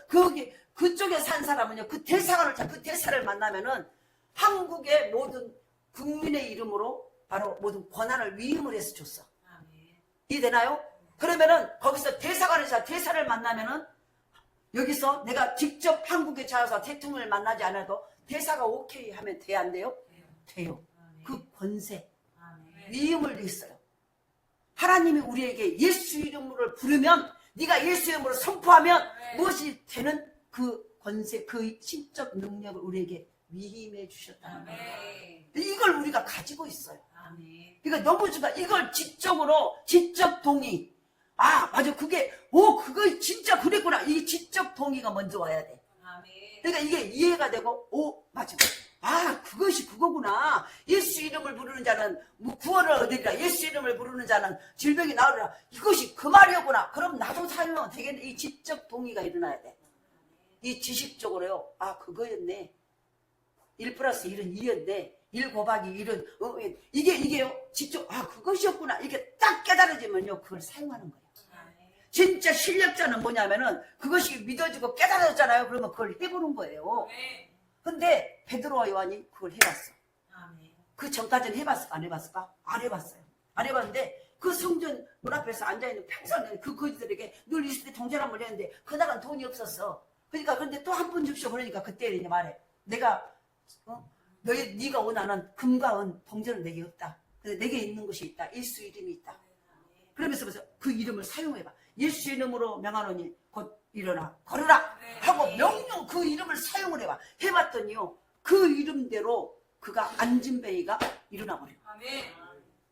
Speaker 1: 그쪽에 산 사람은요, 그 대사를 만나면은 한국의 모든 국민의 이름으로 바로 모든 권한을 위임을 해서 줬어. 이해되나요? 그러면은 거기서 대사를 만나면은 여기서 내가 직접 한국에 찾아서 대통령을 만나지 않아도 대사가 오케이 하면 돼, 안 돼요? 돼요. 그 권세. 위임을 했어요. 하나님이 우리에게 예수 이름으로 부르면 네가 예수 이름으로 선포하면 무엇이 되는 그 권세, 그 신적 능력을 우리에게 위임해 주셨다는 거예요. 이걸 우리가 가지고 있어요. 이거 너무 좋다. 이걸 지적 동의. 맞아. 그거 진짜 그랬구나. 이 지적 동의가 먼저 와야 돼. 그러니까 이게 이해가 되고, 맞아. 그것이 그거구나. 예수 이름을 부르는 자는 구원을 얻으리라. 예수 이름을 부르는 자는 질병이 나으리라. 이것이 그 말이었구나. 그럼 나도 살면 되겠네. 이 지적 동의가 일어나야 돼. 이 지식적으로요. 그거였네. 1 플러스 1은 2였네. 1 곱하기 1은 이게요. 직접 그것이었구나. 이게 딱 깨달아지면요. 그걸 사용하는 거예요. 진짜 실력자는 뭐냐면은 그것이 믿어지고 깨달아졌잖아요. 그러면 그걸 해보는 거예요. 근데 베드로와 요한이 그걸 해봤어. 그 전까지는 해봤을까? 안 해봤을까? 안 해봤어요. 안 해봤는데 그 성전 문 앞에서 앉아있는 평생 그 거지들에게 늘 이스라엘 동전함을 했는데 그날은 돈이 없었어. 그러니까 근데 또 한 푼 줍쇼. 그러니까 그때 이제 말해. 내가 네가 원하는 금과 은 동전은 내게 없다. 근데 내게 있는 것이 있다. 예수 이름이 있다. 그러면서 그 이름을 사용해봐. 예수 이름으로 명하노니 곧 일어나 걸어라 하고 명령 그 이름을 사용을 해봐. 해봤더니요. 그 이름대로 그가 안진뱅이가 일어나버려.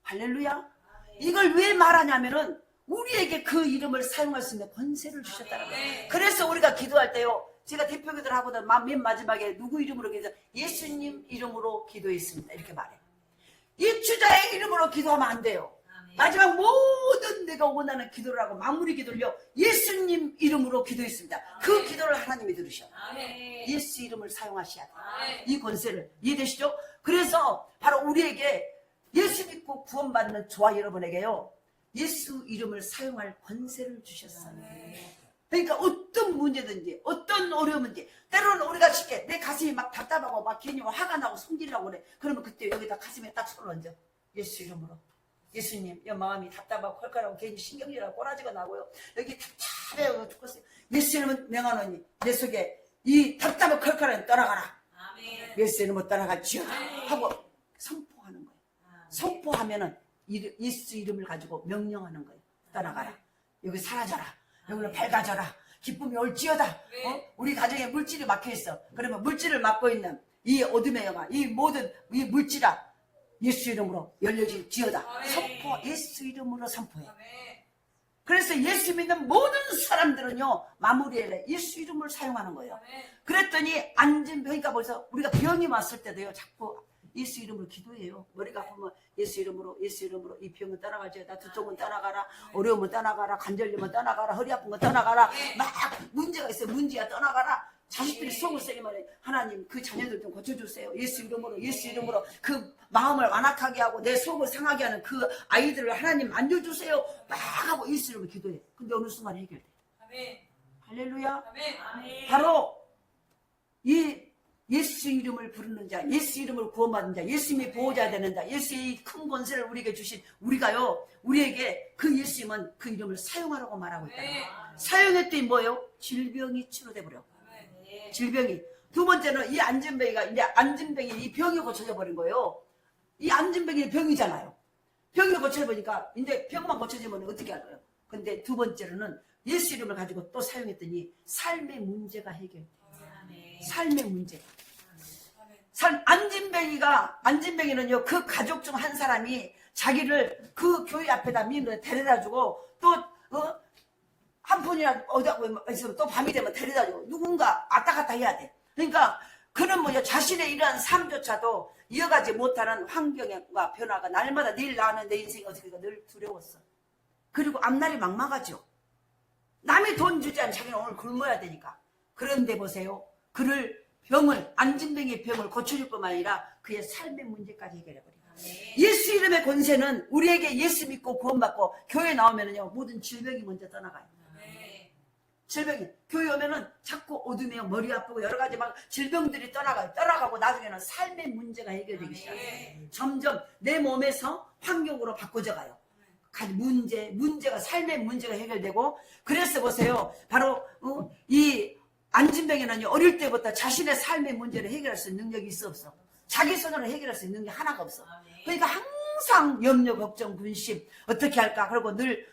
Speaker 1: 할렐루야. 이걸 왜 말하냐면은 우리에게 그 이름을 사용할 수 있는 권세를 주셨다는 거예요. 그래서 우리가 기도할 때요. 제가 대표기도를 하고도 맨 마지막에 누구 이름으로 기도해서 예수님 이름으로 기도했습니다. 이렇게 말해요. 이 주자의 이름으로 기도하면 안 돼요. 마지막 모든 내가 원하는 기도를 하고 마무리 기도를요. 예수님 이름으로 기도했습니다. 그 기도를 하나님이 들으셔. 예수 이름을 사용하셔야 돼요. 이 권세를. 이해되시죠? 그래서 바로 우리에게 예수 믿고 구원받는 저와 여러분에게요. 예수 이름을 사용할 권세를 주셨어요. 그러니까 어떤 문제든지 어떤 어려움인지 때로는 우리가 쉽게 내 가슴이 막 답답하고 막 괜히 화가 나고 성질나고 그래. 그러면 그때 여기다 가슴에 딱 손을 얹어. 예수 이름으로 예수님, 이 마음이 답답하고 컬컬하고 괜히 신경질하고 꼬라지가 나고요. 여기 답답해요. 죽겠어요. 예수 이름은 명하노니 내 속에 이 답답하고 컬컬한 떠나가라. 예수 이름으로 떠나갈지어다 하고 선포하는 거예요. 선포하면은 예수 이름을 가지고 명령하는 거예요. 떠나가라. 여기 사라져라. 여기로 밝아져라. 기쁨이 올지어다. 우리 가정에 물질이 막혀있어. 그러면 물질을 막고 있는 이 어둠의 영화, 이 모든 이 물질아 예수 이름으로 열려질지어다. 선포, 예수 이름으로 선포해. 그래서 예수 믿는 모든 사람들은요, 마무리에 예수 이름을 사용하는 거예요. 그랬더니 그러니까 벌써 우리가 병이 왔을 때도요, 자꾸 예수 이름으로 기도해요. 머리가 아프면 예수 이름으로 이 병은 떠나가지어다. 두통은 떠나가라. 어려움은 떠나가라. 관절염은 떠나가라. 허리 아픈 건 떠나가라. 막 문제가 있어요. 문제야 떠나가라. 자식들이 속을 썩이면 하나님 그 자녀들 좀 고쳐주세요. 예수 이름으로 그 마음을 완악하게 하고 내 속을 상하게 하는 그 아이들을 하나님 만져주세요. 막 하고 예수 이름으로 기도해. 근데 어느 순간 해결돼. 아멘. 할렐루야. 아멘. 바로 이 예수 이름을 부르는 자, 예수 이름을 구원받는 자, 예수님이 보호자 되는 자, 예수의 큰 권세를 우리에게 주신 우리가요, 우리에게 그 예수님은 그 이름을 사용하라고 말하고 있다. 사용했더니 뭐예요? 질병이 치료돼 버려. 질병이. 두 번째는 이 안진뱅이가 이제 이 병이 고쳐져 버린 거예요. 이 안진뱅이 병이잖아요. 병이 고쳐져 보니까 이제 병만 고쳐지면 어떻게 할까요? 근데 두 번째로는 예수 이름을 가지고 또 사용했더니 삶의 문제가 해결돼. 삶의 문제. 안진뱅이는요, 그 가족 중 한 사람이 자기를 그 교회 앞에다 데려다 주고 또, 한 푼이나 어디다 있으면 또 밤이 되면 데려다 주고 누군가 왔다 갔다 해야 돼. 그러니까 그는 자신의 이러한 삶조차도 이어가지 못하는 환경과 변화가 날마다 내일 나는 내 인생이 어떻게 늘 두려웠어. 그리고 앞날이 막막하죠. 남이 돈 주지 않으면 자기는 오늘 굶어야 되니까. 그런데 보세요. 안진뱅이의 병을 고쳐줄 뿐만 아니라 그의 삶의 문제까지 해결해버려요. 예수 이름의 권세는 우리에게 예수 믿고 구원받고 교회 나오면은요, 모든 질병이 먼저 떠나가요. 질병이. 교회 오면은 자꾸 어둠에 머리 아프고 여러 가지 막 질병들이 떠나가고 나중에는 삶의 문제가 해결되기 시작해요. 점점 내 몸에서 환경으로 바꿔져 가요. 문제가, 삶의 문제가 해결되고, 그래서 보세요. 바로, 이 안진뱅이는요, 어릴 때부터 자신의 삶의 문제를 해결할 수 있는 능력이 있어 없어? 자기 손으로 해결할 수 있는 게 하나가 없어. 그러니까 항상 염려, 걱정, 근심 어떻게 할까? 그리고 늘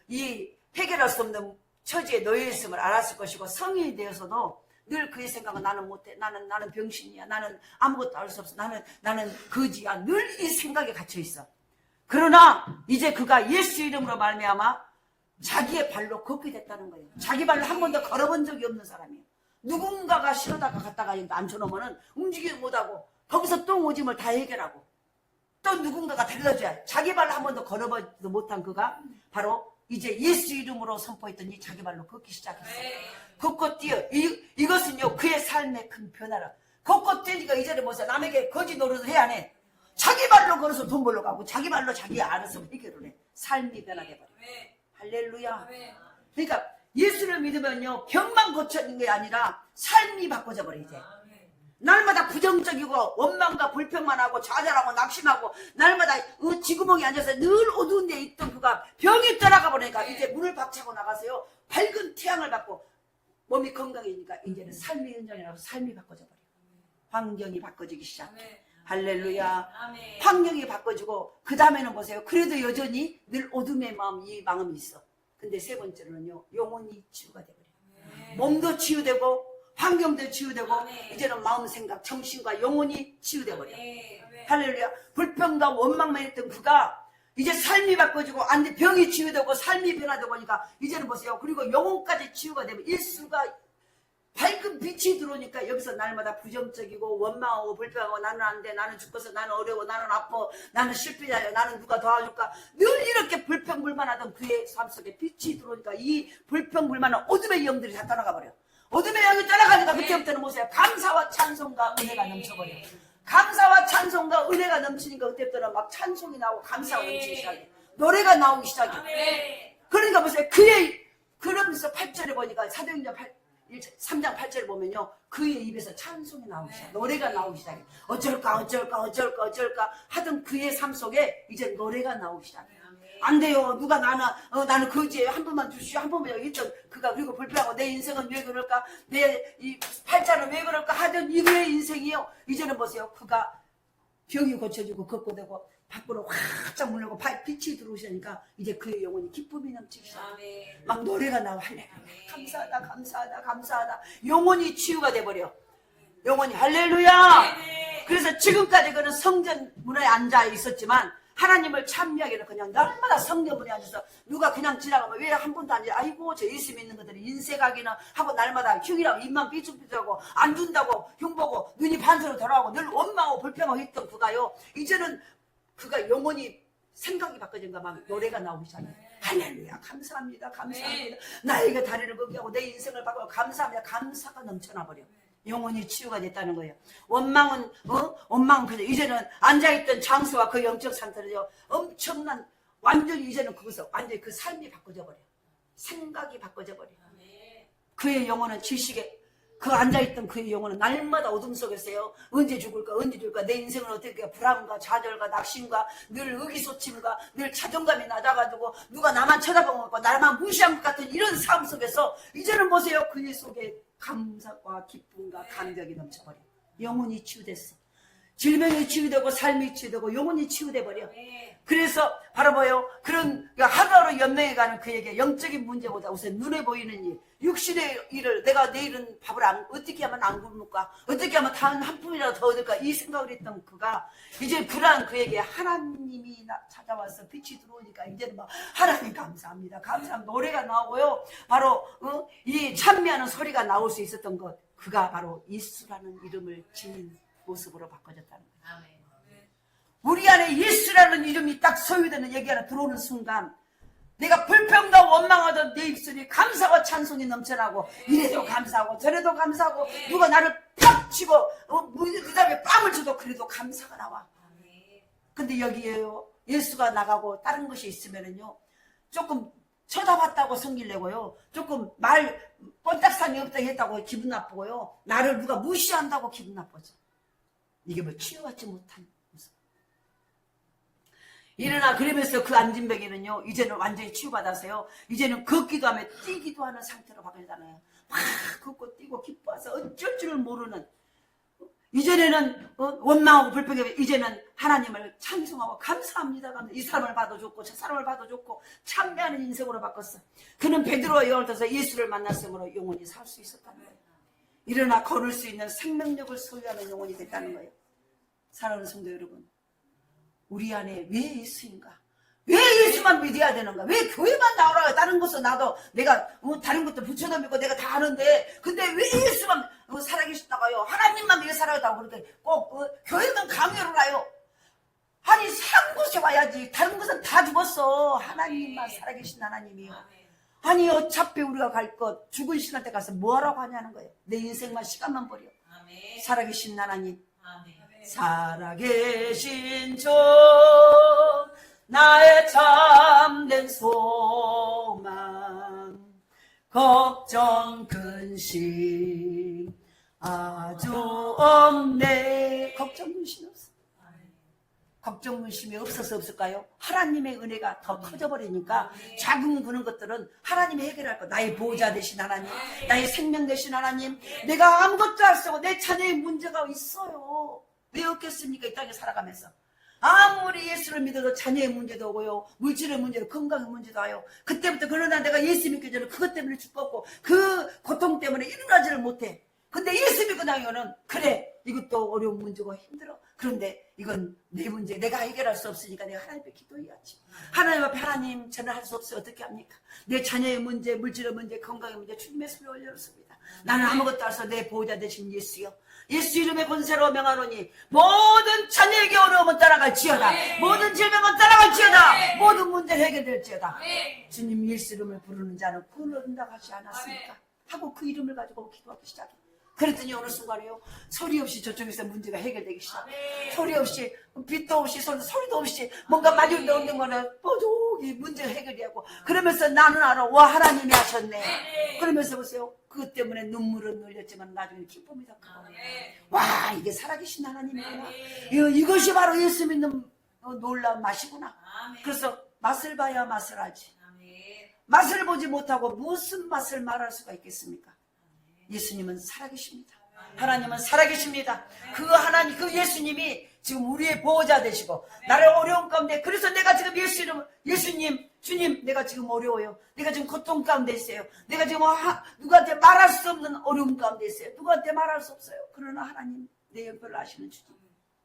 Speaker 1: 이 해결할 수 없는 처지에 놓여 있음을 알았을 것이고, 성인이 되어서도 늘 그의 생각은 나는 못해, 나는 병신이야, 나는 아무것도 알 수 없어, 나는 거지야, 늘 이 생각에 갇혀 있어. 그러나 이제 그가 예수 이름으로 말미암아 자기의 발로 걷게 됐다는 거예요. 자기 발로 한 번도 걸어본 적이 없는 사람이에요. 누군가가 실어다가 갔다가 앉혀놓으면 움직이지 못하고 거기서 똥 오줌을 다 해결하고 또 누군가가 데려다줘야 자기 발로 한 번도 걸어보지도 못한 그가 바로 이제 예수 이름으로 선포했더니 자기 발로 걷기 시작했어요. 걷고 뛰어. 이것은요, 그의 삶의 큰 변화라. 걷고 뛰니까 이제는 뭐죠? 남에게 거지 노릇을 해야 안 해. 자기 발로 걸어서 돈 벌러 가고 자기 발로 자기 알아서 해결을 해. 삶이 변화돼 버려. 할렐루야. 그러니까 예수를 믿으면요, 병만 고쳐지는 게 아니라 삶이 바꿔져 버려. 이제 날마다 부정적이고 원망과 불평만 하고 좌절하고 낙심하고 날마다 쥐구멍에 앉아서 늘 어두운 데에 있던 그가 병이 떠나가 버리니까 이제 문을 박차고 나가서요, 밝은 태양을 받고 몸이 건강해지니까 이제는 삶의 현장이라고 삶이 바꿔져 버려. 환경이 바꿔지기 시작해. 할렐루야. 아멘. 환경이 바꿔지고 그 다음에는 보세요. 그래도 여전히 늘 어둠의 마음이 있어. 근데 세 번째로는요, 영혼이 치유가 되버려요. 몸도 치유되고 환경도 치유되고 아멘. 이제는 마음, 생각, 정신과 영혼이 치유되버려요. 할렐루야. 불평과 원망만 했던 그가 이제 삶이 바꿔지고 병이 치유되고 삶이 변화되고 보니까 이제는 보세요. 그리고 영혼까지 치유가 되면 일수가 밝은 빛이 들어오니까 여기서 날마다 부정적이고 원망하고 불평하고 나는 안 돼, 나는 죽어서, 나는 어려워, 나는 아파, 나는 실패자야, 나는 누가 도와줄까, 늘 이렇게 불평불만하던 그의 삶 속에 빛이 들어오니까 이 불평불만한 어둠의 영들이 다 떠나가 버려. 어둠의 영이 떠나가니까 그때부터는 보세요. 감사와 찬송과 은혜가 넘쳐버려. 감사와 찬송과 은혜가 넘치니까 그때부터는 막 찬송이 나오고 감사가 넘치기 시작해. 노래가 나오기 시작해. 그러니까 보세요. 그러면서 8절에 보니까 사도행전 3장 8절을 보면요. 그의 입에서 찬송이 나오기 시작해. 노래가 나오기 시작해. 어쩔까 하던 그의 삶 속에 이제 노래가 나오기 시작해. 안 돼요. 누가 나는 거지예요. 한 번만 주시오. 한 번만 있던 그가 그리고 불평하고 내 인생은 왜 그럴까? 내 이 팔자는 왜 그럴까? 하던 이의 인생이요. 이제는 보세요. 그가 병이 고쳐지고 걷고 되고 밖으로 활짝 물려고 빛이 들어오시니까 이제 그의 영혼이 기쁨이 넘치기 시작해. 막 노래가 나와. 할렐루야. 감사하다. 영혼이 치유가 돼버려. 영혼이 할렐루야. 그래서 지금까지 그는 성전 문에 앉아 있었지만 하나님을 찬미하기는 그냥 날마다 성전문에 앉아서 누가 그냥 지나가면 왜 한 번도 앉아? 아이고 저 예수 믿는 것들이 인색하기는 하고 날마다 흉이라고 입만 삐죽삐죽하고 안 준다고 흉보고 눈이 반으로 돌아오고 늘 원망하고 불평하고 했던 그가요. 이제는 그가 영혼이 생각이 바꿔진가 막 노래가 나오기 시작해요. 할렐루야. 감사합니다. 나에게 다리를 걷게 하고 내 인생을 바꾸고 감사합니다. 감사가 넘쳐나 버려. 영혼이 치유가 됐다는 거예요. 원망은 그죠. 이제는 앉아있던 장소와 그 영적 상태를요. 엄청난 완전히 이제는 거기서 완전히 그 삶이 바꿔져 버려. 생각이 바꿔져 버려. 그의 영혼은 지식에 그 앉아있던 그의 영혼은 날마다 어둠 속에서요. 언제 죽을까 내 인생은 어떻게 불안과 좌절과 낙심과 늘 의기소침과 늘 자존감이 낮아가지고 누가 나만 쳐다보고 있고 나만 무시한 것 같은 이런 삶 속에서 이제는 보세요. 그의 속에 감사와 기쁨과 감격이 넘쳐버려. 영혼이 치유됐어. 질병이 치유되고 삶이 치유되고 영혼이 치유돼버려. 그래서 바로 뭐예요? 그런 하루하루 연명해가는 그에게 영적인 문제보다 우선 눈에 보이는 일, 육신의 일을 내가 내일은 밥을 어떻게 하면 안 굶을까? 어떻게 하면 단 한 푼이라도 더 얻을까? 이 생각을 했던 그가 이제 불안한 그에게 하나님이 찾아와서 빛이 들어오니까 이제는 막 하나님 감사합니다. 노래가 나오고요. 바로 이 찬미하는 소리가 나올 수 있었던 것, 그가 바로 예수라는 이름을 지닌 모습으로 바꿔졌다는 거예요. 아멘. 우리 안에 예수라는 이름이 딱 소유되는 얘기 하나 들어오는 순간 내가 불평과 원망하던 내 입술이 감사와 찬송이 넘쳐나고 이래도 감사하고 저래도 감사하고 누가 나를 팍 치고 그 다음에 빵을 줘도 그래도 감사가 나와. 근데 여기에요. 예수가 나가고 다른 것이 있으면은요. 조금 쳐다봤다고 성질내고요. 조금 말 뻔딱산이 없다 했다고 기분 나쁘고요. 나를 누가 무시한다고 기분 나쁘죠. 이게 뭐 치유받지 못한 모습. 일어나 그러면서 그 안진뱅이는요. 이제는 완전히 치유받아서요. 이제는 걷기도 하며 뛰기도 하는 상태로 바뀌잖아요. 막 걷고 뛰고 기뻐해서 어쩔 줄을 모르는. 이전에는 원망하고 불평하며 이제는 하나님을 찬송하고 감사합니다. 이 사람을 봐도 좋고 저 사람을 봐도 좋고 참배하는 인생으로 바꿨어. 그는 베드로와 요한을 통해서 예수를 만났으므로 영원히 살 수 있었다는 거예요. 일어나 걸을 수 있는 생명력을 소유하는 영혼이 됐다는 거예요. 사랑하는 성도 여러분, 우리 안에 왜 예수인가? 왜 예수만 믿어야 되는가? 왜 교회만 나오라고? 다른 것은 나도 내가 다른 것도 붙여도 믿고 내가 다 하는데 근데 왜 예수만 살아계시다가요? 하나님만 왜 살아있다고 그렇게 꼭 교회만 강요를 하요? 아니 산 곳에 와야지. 다른 것은 다 죽었어. 하나님만 살아계신 하나님이요. 아니 어차피 우리가 갈 것 죽은 시간 때 가서 뭐하라고 하냐는 거예요. 내 인생만 시간만 버려. 살아계신 하나님. 살아계신 주 나의 참된 소망 걱정 근심 아주 없네. 걱정 근심이 없어. 걱정 근심이 없어서 없을까요? 하나님의 은혜가 더 커져버리니까 작은 그런 것들은 하나님이 해결할 거. 나의 보호자 되신 하나님, 나의 생명 되신 하나님, 내가 아무것도 할 수 없고 내 자녀의 문제가 있어요. 왜 없겠습니까? 이 땅에 살아가면서 아무리 예수를 믿어도 자녀의 문제도 오고요, 물질의 문제도, 건강의 문제도 와요. 그때부터 그러나 내가 예수 믿기 전에 그것 때문에 죽었고 그 고통 때문에 일어나지를 못해. 근데 예수 믿고 나면은 그래 이것도 어려운 문제고 힘들어. 그런데 이건 내 문제, 내가 해결할 수 없으니까 내가 하나님 앞에 기도해야지. 하나님 앞에 하나님 저는 할 수 없어요. 어떻게 합니까? 내 자녀의 문제, 물질의 문제, 건강의 문제 주님의 손에 올려놓습니다. 나는 아무것도 할 수 없어. 내 보호자 되신 예수요, 예수 이름의 권세로 명하노니 모든 자녀에게 어려움은 따라갈지어다. 모든 질병은 따라갈지어다. 모든 문제는 해결될지어다. 주님 예수 이름을 부르는 자는 구원을 얻는다고 하지 않았습니까? 하고 그 이름을 가지고 기도하기 시작해. 그랬더니 어느 순간에요, 소리 없이 저쪽에서 문제가 해결되기 시작해. 소리 없이, 빛도 없이, 소리도 없이, 뭔가 마주도 없는 거는 뽀족이 이 문제 해결하고 그러면서 나는 알아. 와, 하나님이 하셨네. 그러면서 보세요. 그것 때문에 눈물은 흘렸지만 나중에 기쁨이 더 크고. 와, 이게 살아계신 하나님이구나. 이것이 바로 예수 믿는 놀라운 맛이구나. 그래서 맛을 봐야 맛을 알지. 맛을 보지 못하고 무슨 맛을 말할 수가 있겠습니까? 예수님은 살아계십니다. 하나님은 살아계십니다. 그 하나님, 그 예수님이 지금 우리의 보호자 되시고 나를 어려운 가운데, 그래서 내가 지금 예수 이름, 예수님, 주님, 내가 지금 어려워요. 내가 지금 고통 가운데 있어요. 내가 지금 누구한테 말할 수 없는 어려움 가운데 있어요. 누구한테 말할 수 없어요. 그러나 하나님, 내 옆을 아시는 주님,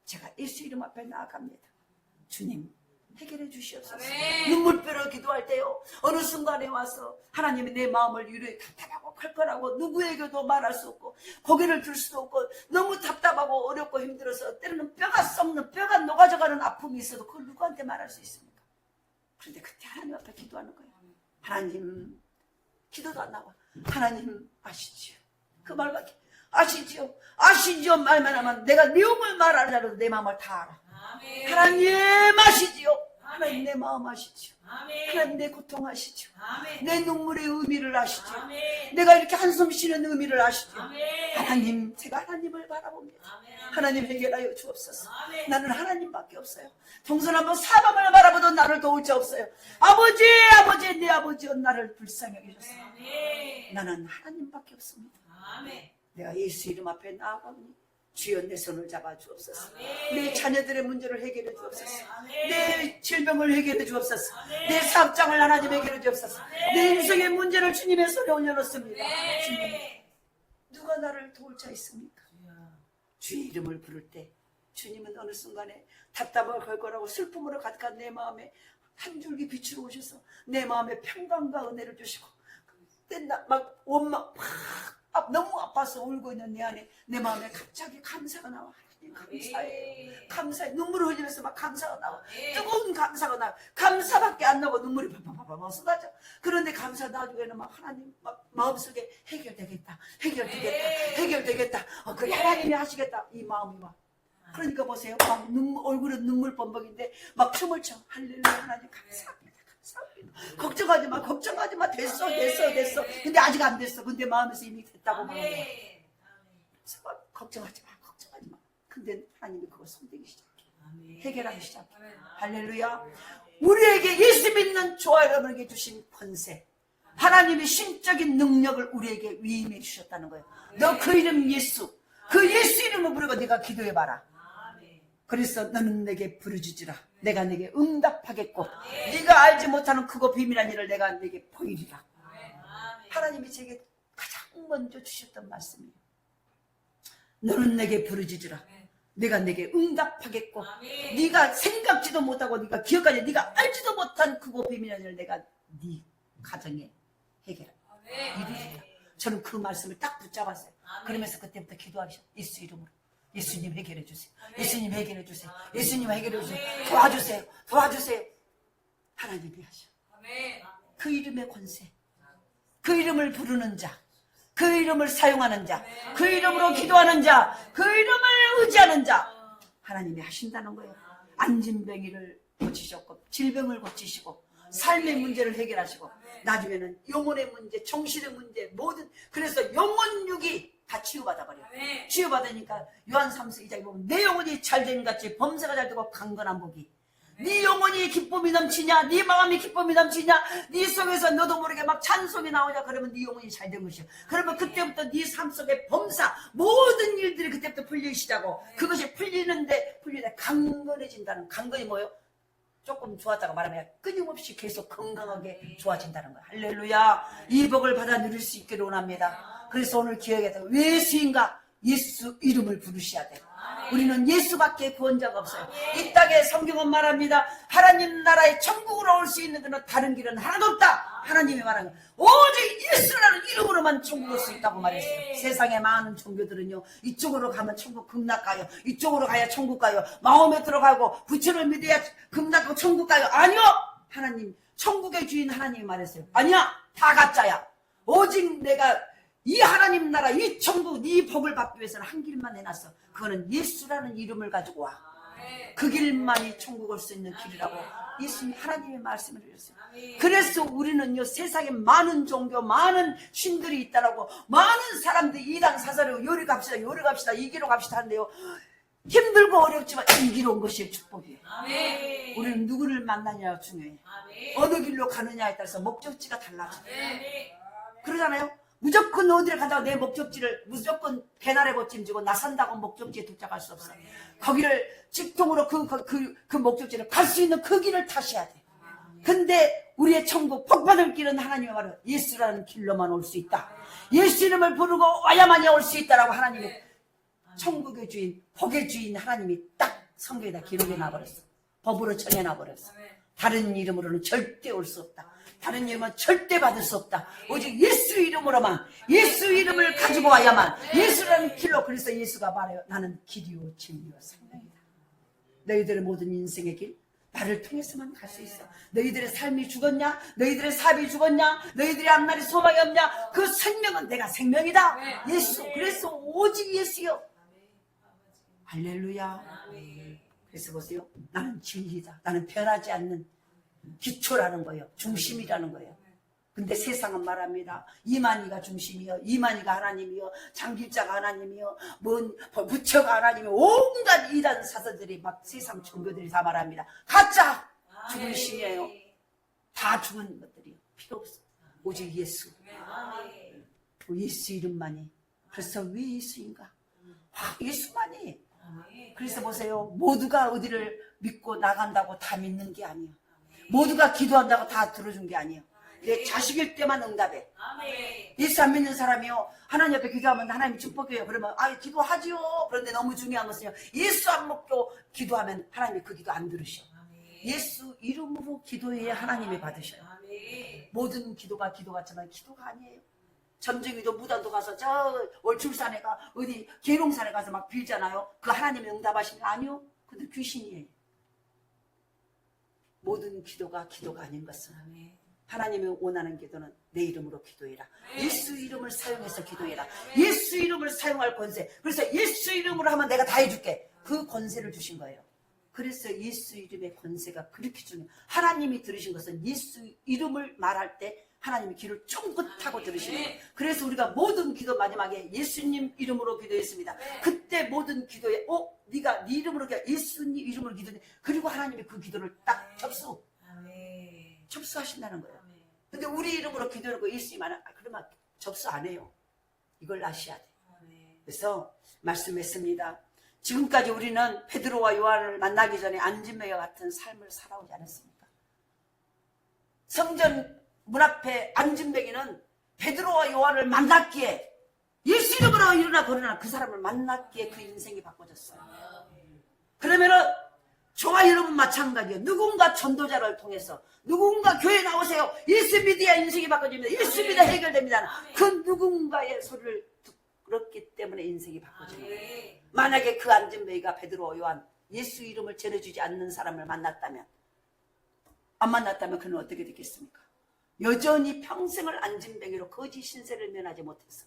Speaker 1: 제가 예수 이름 앞에 나아갑니다. 주님, 해결해 주시옵소서. 눈물빼러 기도할 때요, 어느 순간에 와서 하나님이 내 마음을 유료히 답답하고 칼칼하고 누구에게도 말할 수 없고 고개를 들 수도 없고 너무 답답하고 어렵고 힘들어서 때로는 뼈가 썩는, 뼈가 녹아져가는 아픔이 있어도 그걸 누구한테 말할 수 있습니까? 그런데 그때 하나님 앞에 기도하는 거예요. 하나님, 기도도 안 나와. 하나님 아시지요. 그 말밖에. 아시지요. 아시지요 말만 하면 내가 내용을 말하자라도 내 마음을 다 알아. 하나님 아시지요. 하나님 내 마음 아시지요. 하나님 내 고통 아시지요. 내 눈물의 의미를 아시지요. 내가 이렇게 한숨 쉬는 의미를 아시지요. 하나님, 제가 하나님을 바라봅니다. 하나님 해결하여 주옵소서. 나는 하나님밖에 없어요. 동선 한번 사방을 바라보도 나를 도울 자 없어요. 아버지, 아버지, 내 아버지여 나를 불쌍히 여기셨어요. 나는 하나님밖에 없습니다. 내가 예수 이름 앞에 나아가니 주여 내 손을 잡아 주옵소서. 내 자녀들의 문제를 해결해 주옵소서. 내 질병을 해결해 주옵소서. 내 사업장을 하나님 해결해 주옵소서. 내 인생의 문제를 주님의 손에 올려놓습니다. 주님, 누가 나를 도울 자 있습니까? 주의 이름을 부를 때 주님은 어느 순간에 답답을 걸걸하고 슬픔으로 가득한 내 마음에 한 줄기 빛으로 오셔서 내 마음에 평강과 은혜를 주시고, 그때 막 원망 너무 아파서 울고 있는 내 안에, 내 마음에 갑자기 감사가 나와. 하나님 감사해. 감사해. 눈물을 흘리면서 막 감사가 나와. 뜨거운 감사가 나와. 감사밖에 안 나고 눈물이 팍팍팍 쏟아져. 그런데 감사 나중에는 막 하나님 막 마음속에 해결되겠다. 해결되겠다. 해결되겠다. 그래 하나님이 하시겠다. 이 마음이 막. 그러니까 보세요. 막 얼굴은 눈물 범벅인데 막 춤을 춰. 할렐루야. 하나님 감사합니다. 걱정하지 마, 걱정하지 마. 됐어. 근데 아직 안 됐어. 근데 마음에서 이미 됐다고 말하는 거야. 그래서 막 걱정하지 마. 근데 하나님이 그걸 손대기 시작해. 해결하기 시작해. 할렐루야. 우리에게 예수 믿는 저와 여러분에게 주신 권세, 하나님의 신적인 능력을 우리에게 위임해 주셨다는 거예요. 너 그 이름 예수, 그 예수 이름을 부르고 네가 기도해봐라. 그래서 너는 내게 부르짖으라. 내가 내게 응답하겠고 네가 알지 못하는 크고 비밀한 일을 내가 내게 보이리라. 하나님이 제게 가장 먼저 주셨던 말씀이에요. 너는 내게 부르짖으라. 내가 내게 응답하겠고 네가 생각지도 못하고 네가 기억하지, 네가 알지도 못한 크고 비밀한 일을 내가 네 가정에 이루리라. 저는 그 말씀을 딱 붙잡았어요. 그러면서 그때부터 기도하기 시작. 예수 이름으로. 예수님 해결해 주세요. 예수님 해결해 주세요. 예수님 해결해 주세요. 도와주세요. 하나님이 하셔. 그 이름의 권세, 그 이름을 부르는 자, 그 이름을 사용하는 자, 그 이름으로 기도하는 자, 그 이름을 의지하는 자, 하나님이 하신다는 거예요. 안진병이를 고치셨고 질병을 고치시고 삶의 문제를 해결하시고 나중에는 영혼의 문제, 정신의 문제, 모든, 그래서 영혼육이 다 치유받아버려요. 치유받으니까 요한 3서 2장에 보면 내 영혼이 잘된 같이 범사가 잘되고 강건한 복이, 네 영혼이 기쁨이 넘치냐, 네 마음이 기쁨이 넘치냐, 네 속에서 너도 모르게 막 찬송이 나오냐, 그러면 네 영혼이 잘된 것이야. 그러면 그때부터 네 삶 속에 범사 모든 일들이 그때부터 풀리기 시작하고, 그것이 풀리는데 강건해진다는, 강건이 뭐예요? 조금 좋았다고 말하면 끊임없이 계속 건강하게 좋아진다는 거예요. 할렐루야. 이 복을 받아 누릴 수 있기를 원합니다. 그래서 오늘 기억해야 돼요. 왜 예수인가? 예수 이름을 부르셔야 돼요. 우리는 예수밖에 구원자가 없어요. 이 땅에 성경은 말합니다. 하나님 나라의 천국으로 올 수 있는 그는 다른 길은 하나도 없다. 하나님이 말하는 거예요. 오직 예수라는 이름으로만 천국 올 수 있다고 말했어요. 세상의 많은 종교들은요, 이쪽으로 가면 천국 극락 가요, 이쪽으로 가야 천국 가요, 마음에 들어가고 부처를 믿어야 극락 가고 천국 가요. 아니요, 하나님, 천국의 주인 하나님이 말했어요. 아니야, 다 가짜야. 오직 내가 이 하나님 나라, 이 천국, 이 복을 받기 위해서는 한 길만 해놨어. 그거는 예수라는 이름을 가지고 와. 그 길만이 천국 올 수 있는 길이라고 예수님 하나님의 말씀을 해주셨어요. 그래서 우리는요, 세상에 많은 종교, 많은 신들이 있다라고, 많은 사람들이 이단 사설이고 요리 갑시다, 요리 갑시다, 이 길로 갑시다 하는데요, 힘들고 어렵지만 이 길 온 것이 축복이에요. 우리는 누구를 만나냐가 중요해요. 어느 길로 가느냐에 따라서 목적지가 달라져요. 그러잖아요. 무조건 어디를 간다고 내 목적지를 무조건 배날에 버짐지고 나선다고 목적지에 도착할 수 없어요. 거기를 직통으로 그 목적지를 갈 수 있는 그 길을 타셔야 돼요. 근데 우리의 천국 복받을 길은 하나님의 말은 예수라는 길로만 올 수 있다. 예수 이름을 부르고 와야만이 올 수 있다라고 하나님이 천국의 주인, 복의 주인 하나님이 딱 성경에다 기록해 놔버렸어. 법으로 정해 놔버렸어. 다른 이름으로는 절대 올 수 없다. 다른 이름은 절대 받을 수 없다. 오직 예수 이름으로만, 예수 이름을 가지고 와야만, 예수라는 길로. 그래서 예수가 말해요. 나는 길이요 진리요 생명이다. 너희들의 모든 인생의 길, 나를 통해서만 갈 수 있어. 너희들의 삶이 죽었냐? 너희들의 사업이 죽었냐? 너희들의 앞날에 소망이 없냐? 그 생명은 내가 생명이다. 예수. 그래서 오직 예수요. 할렐루야. 그래서 보세요. 나는 진리다. 나는 변하지 않는 기초라는 거예요. 중심이라는 거예요. 근데 세상은 말합니다. 이만희가 중심이요, 이만희가 하나님이요, 장길자가 하나님이요, 부처가 하나님이요, 온갖 이단 사서들이 막 세상 종교들이 다 말합니다. 가짜 죽은 신이에요. 다 죽은 것들이요. 필요 없어. 오직 예수. 예수 이름만이. 그래서 왜 예수인가? 예수만이. 그래서 보세요. 모두가 어디를 믿고 나간다고 다 믿는 게 아니에요. 모두가 기도한다고 다 들어준 게 아니에요. 내 자식일 때만 응답해. 예수 안 믿는 사람이요, 하나님 옆에 기도하면 하나님 축복해요. 그러면 기도하지요. 그런데 너무 중요한 것은요, 예수 안 믿고 기도하면 하나님이 그 기도 안 들으셔. 예수 이름으로 기도해야 하나님이 받으셔요. 모든 기도가 기도 같지만 기도가 아니에요. 점쟁이도 무단도 가서 저 월출산에 가 어디 계룡산에 가서 막 빌잖아요. 그 하나님이 응답하시는 거 아니요. 근데 귀신이에요. 모든 기도가 기도가 아닌 것은 하나님이 원하는 기도는 내 이름으로 기도해라. 예수 이름을 사용해서 기도해라. 예수 이름을 사용할 권세. 그래서 예수 이름으로 하면 내가 다 해줄게. 그 권세를 주신 거예요. 그래서 예수 이름의 권세가 그렇게 중요해요. 하나님이 들으신 것은 예수 이름을 말할 때 하나님이 귀를 쫑긋하고 들으시는 거예요. 그래서 우리가 모든 기도 마지막에 예수님 이름으로 기도했습니다. 그때 모든 기도에 네가 네 이름으로 예수님 이름으로 기도해. 그리고 하나님이 그 기도를 딱 접수하신다는 거예요. 근데 우리 이름으로 기도하고 예수님 안 그러면 접수 안 해요. 이걸 아셔야 돼요. 그래서 말씀했습니다. 지금까지 우리는 베드로와 요한을 만나기 전에 안진뱅이와 같은 삶을 살아오지 않았습니까? 성전 문 앞에 안진뱅이는 베드로와 요한을 만났기에, 예수 이름으로 일어나 걸어나 그 사람을 만났기에 그 인생이 바꿔졌어요. 그러면은 저와 여러분 마찬가지예요. 누군가 전도자를 통해서, 누군가 교회 나오세요. 예수 믿어야 인생이 바꿔집니다. 예수 믿어야 해결됩니다. 그 누군가의 소리를 들었기 때문에 인생이 바꿔집니다. 만약에 그 안진뱅이가 베드로, 요한, 예수 이름을 전해주지 않는 사람을 만났다면, 안 만났다면 그는 어떻게 됐겠습니까? 여전히 평생을 안진뱅이로 거짓 신세를 면하지 못했어.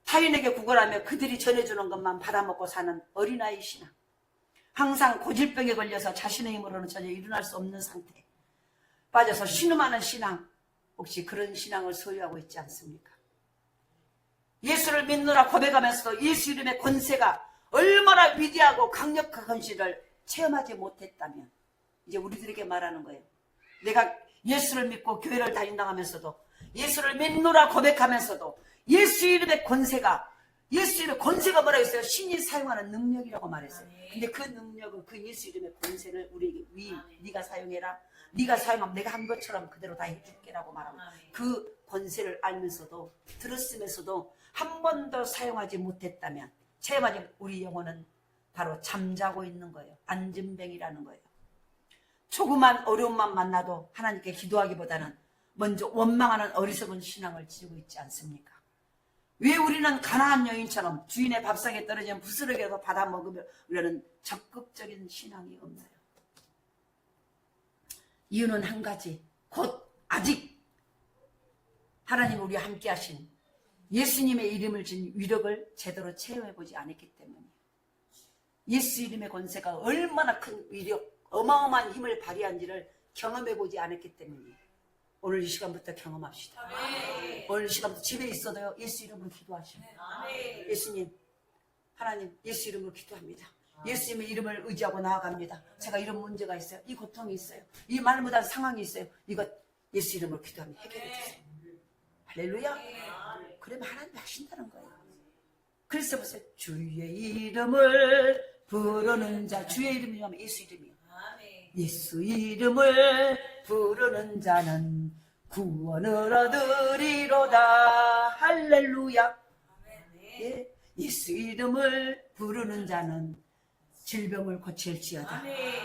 Speaker 1: 타인에게 구걸하며 그들이 전해주는 것만 받아먹고 사는 어린아이 신앙. 항상 고질병에 걸려서 자신의 힘으로는 전혀 일어날 수 없는 상태에 빠져서 신음하는 신앙. 혹시 그런 신앙을 소유하고 있지 않습니까? 예수를 믿노라 고백하면서도 예수 이름의 권세가 얼마나 위대하고 강력한 권세를 체험하지 못했다면, 이제 우리들에게 말하는 거예요. 내가 예수를 믿고 교회를 다닌다고 하면서도, 예수를 믿노라 고백하면서도 예수 이름의 권세가, 예수 이름의 권세가 뭐라고 했어요? 신이 사용하는 능력이라고 말했어요. 근데 그 능력은 그 예수 이름의 권세를 우리에게 네가 사용해라. 네가 사용하면 내가 한 것처럼 그대로 다 해줄게라고 말하면, 그 권세를 알면서도 들었으면서도 한 번도 사용하지 못했다면, 체험하지, 우리 영혼은 바로 잠자고 있는 거예요. 안진뱅이라는 거예요. 조그만 어려움만 만나도 하나님께 기도하기보다는 먼저 원망하는 어리석은 신앙을 지니고 있지 않습니까? 왜 우리는 가나안 여인처럼 주인의 밥상에 떨어진 부스러기라도 받아 먹으려는 적극적인 신앙이 없나요? 이유는 한 가지, 곧 아직 하나님 우리와 함께 하신 예수님의 이름을 진 위력을 제대로 체험해보지 않았기 때문이에요. 예수 이름의 권세가 얼마나 큰 위력, 어마어마한 힘을 발휘한지를 경험해보지 않았기 때문에 오늘 이 시간부터 경험합시다. 오늘 이 시간부터 집에 있어도요, 예수 이름으로 기도하시오. 예수님, 하나님, 예수 이름으로 기도합니다. 예수님의 이름을 의지하고 나아갑니다. 제가 이런 문제가 있어요. 이 고통이 있어요. 이 말 못한 상황이 있어요. 이것 예수 이름으로 기도합니다. 해결해 주세요. 할렐루야. 그러면 하나님이 하신다는 거예요. 그래서 보세요. 주의 이름을 부르는 자, 주의 이름이 하면 예수 이름이에요. 예수 이름을 부르는 자는 구원을 얻으리로다. 할렐루야. 예, 예수 이름을 부르는 자는 질병을 고칠지어다.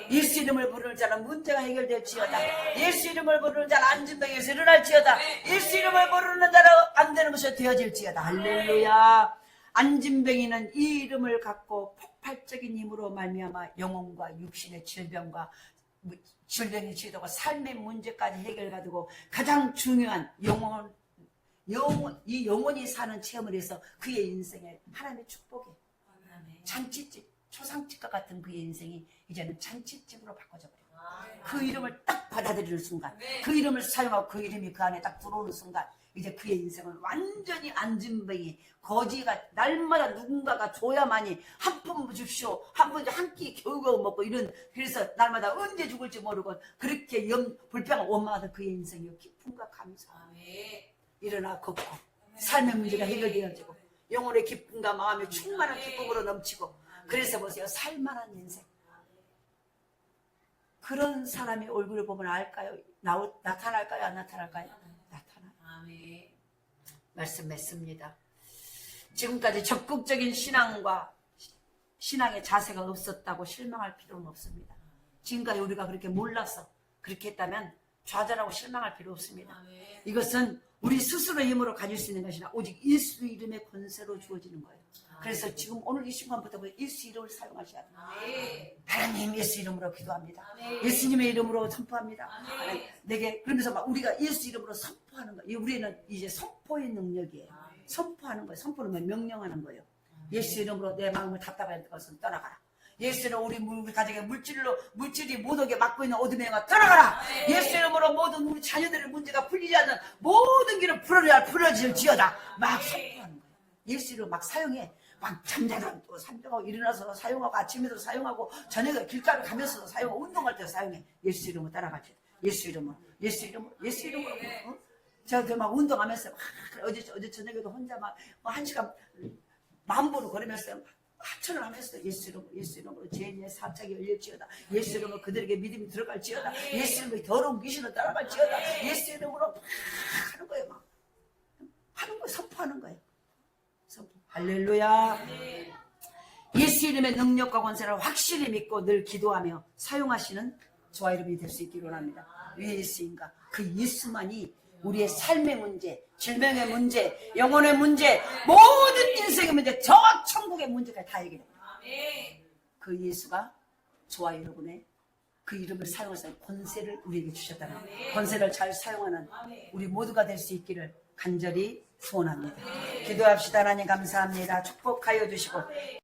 Speaker 1: 예수 이름을 부르는 자는 문제가 해결될지어다. 예수 이름을 부르는 자는 안진병에서 일어날지어다. 예수 이름을 부르는 자는 안 되는 것이 되어질지어다. 할렐루야. 안진병이는 이 이름을 갖고 폭발적인 힘으로 말미암아 영혼과 육신의 질병과 질병이 치료되고 삶의 문제까지 해결가되고 가장 중요한 이 영혼이 사는 체험을 해서 그의 인생에 하나님의 축복이 잔치집, 초상집과 같은 그의 인생이 이제는 잔치집으로 바꿔져 버려요. 그 이름을 딱 받아들이는 순간, 그 이름을 사용하고 그 이름이 그 안에 딱 들어오는 순간 이제 그의 인생은 완전히 안진병이 거지가 날마다 누군가가 줘야만이 한 푼 주십시오, 한 끼 겨우겨우 먹고 이런, 그래서 날마다 언제 죽을지 모르고 그렇게 불평을 원망하던 그의 인생이 기쁨과 감사 일어나 걷고 삶의 문제가 해결되어지고 영혼의 기쁨과 마음의 충만한 기쁨으로 넘치고, 그래서 보세요, 살만한 인생. 그런 사람의 얼굴을 보면 알까요? 나타날까요? 안 나타날까요? 나타나요. 말씀 맺습니다. 지금까지 적극적인 신앙의 자세가 없었다고 실망할 필요는 없습니다. 지금까지 우리가 그렇게 몰라서 그렇게 했다면 좌절하고 실망할 필요 없습니다. 이것은 우리 스스로의 힘으로 가질 수 있는 것이 아니라 오직 예수 이름의 권세로 주어지는 거예요. 그래서 지금 오늘 이 순간부터 예수 이름을 사용하셔야 돼요. 하나님 예수 이름으로 기도합니다. 예수님의 이름으로 선포합니다. 하나님, 내게 그러면서 막 우리가 예수 이름으로 선포하는 거예요. 우리는 이제 선포의 능력이에요. 선포하는 거예요. 선포는 뭐 명령하는 거예요. 예수 이름으로 내 마음을 답답한 것은 떠나가라. 예수 이름으로 우리 가정의 물질이 못 오게 막고 있는 어둠의 영아 떠나가라. 예수 이름으로 모든 우리 자녀들의 문제가 풀리지 않는 모든 길을 풀어질지어다. 막 선포하는 거예요. 예수 이름을 막 사용해. 막 잠자다 또 산정하고 일어나서 사용하고 아침에도 사용하고 저녁에 길가를 가면서도 사용하고 운동할 때도 사용해. 예수 이름으로 따라가죠. 예수 이름으로 어? 제가 막 운동하면서 어제 저녁에도 혼자 막 1시간 만보로 걸으면서 하천을 하면서 예수 이름으로 죄인의 사착이 열릴지어다. 예수 이름으로 그들에게 믿음이 들어갈지어다. 예수 이름으로 더러운 귀신을 따라갈지어다. 예수 이름으로 막 하는 거예요. 막 하는 거예요. 선포하는 거예요. 할렐루야. 예수 이름의 능력과 권세를 확실히 믿고 늘 기도하며 사용하시는 저와 이름이 될 수 있기를 원합니다. 왜 예수인가? 그 예수만이 우리의 삶의 문제, 질병의 문제, 영혼의 문제, 모든 인생의 문제, 저 천국의 문제까지 다 해결합니다. 그 예수가 저와 여러분의 그 이름을 사용해서 권세를 우리에게 주셨다는 거예요. 권세를 잘 사용하는 우리 모두가 될 수 있기를 간절히 소원합니다. 기도합시다. 하나님 감사합니다. 축복하여 주시고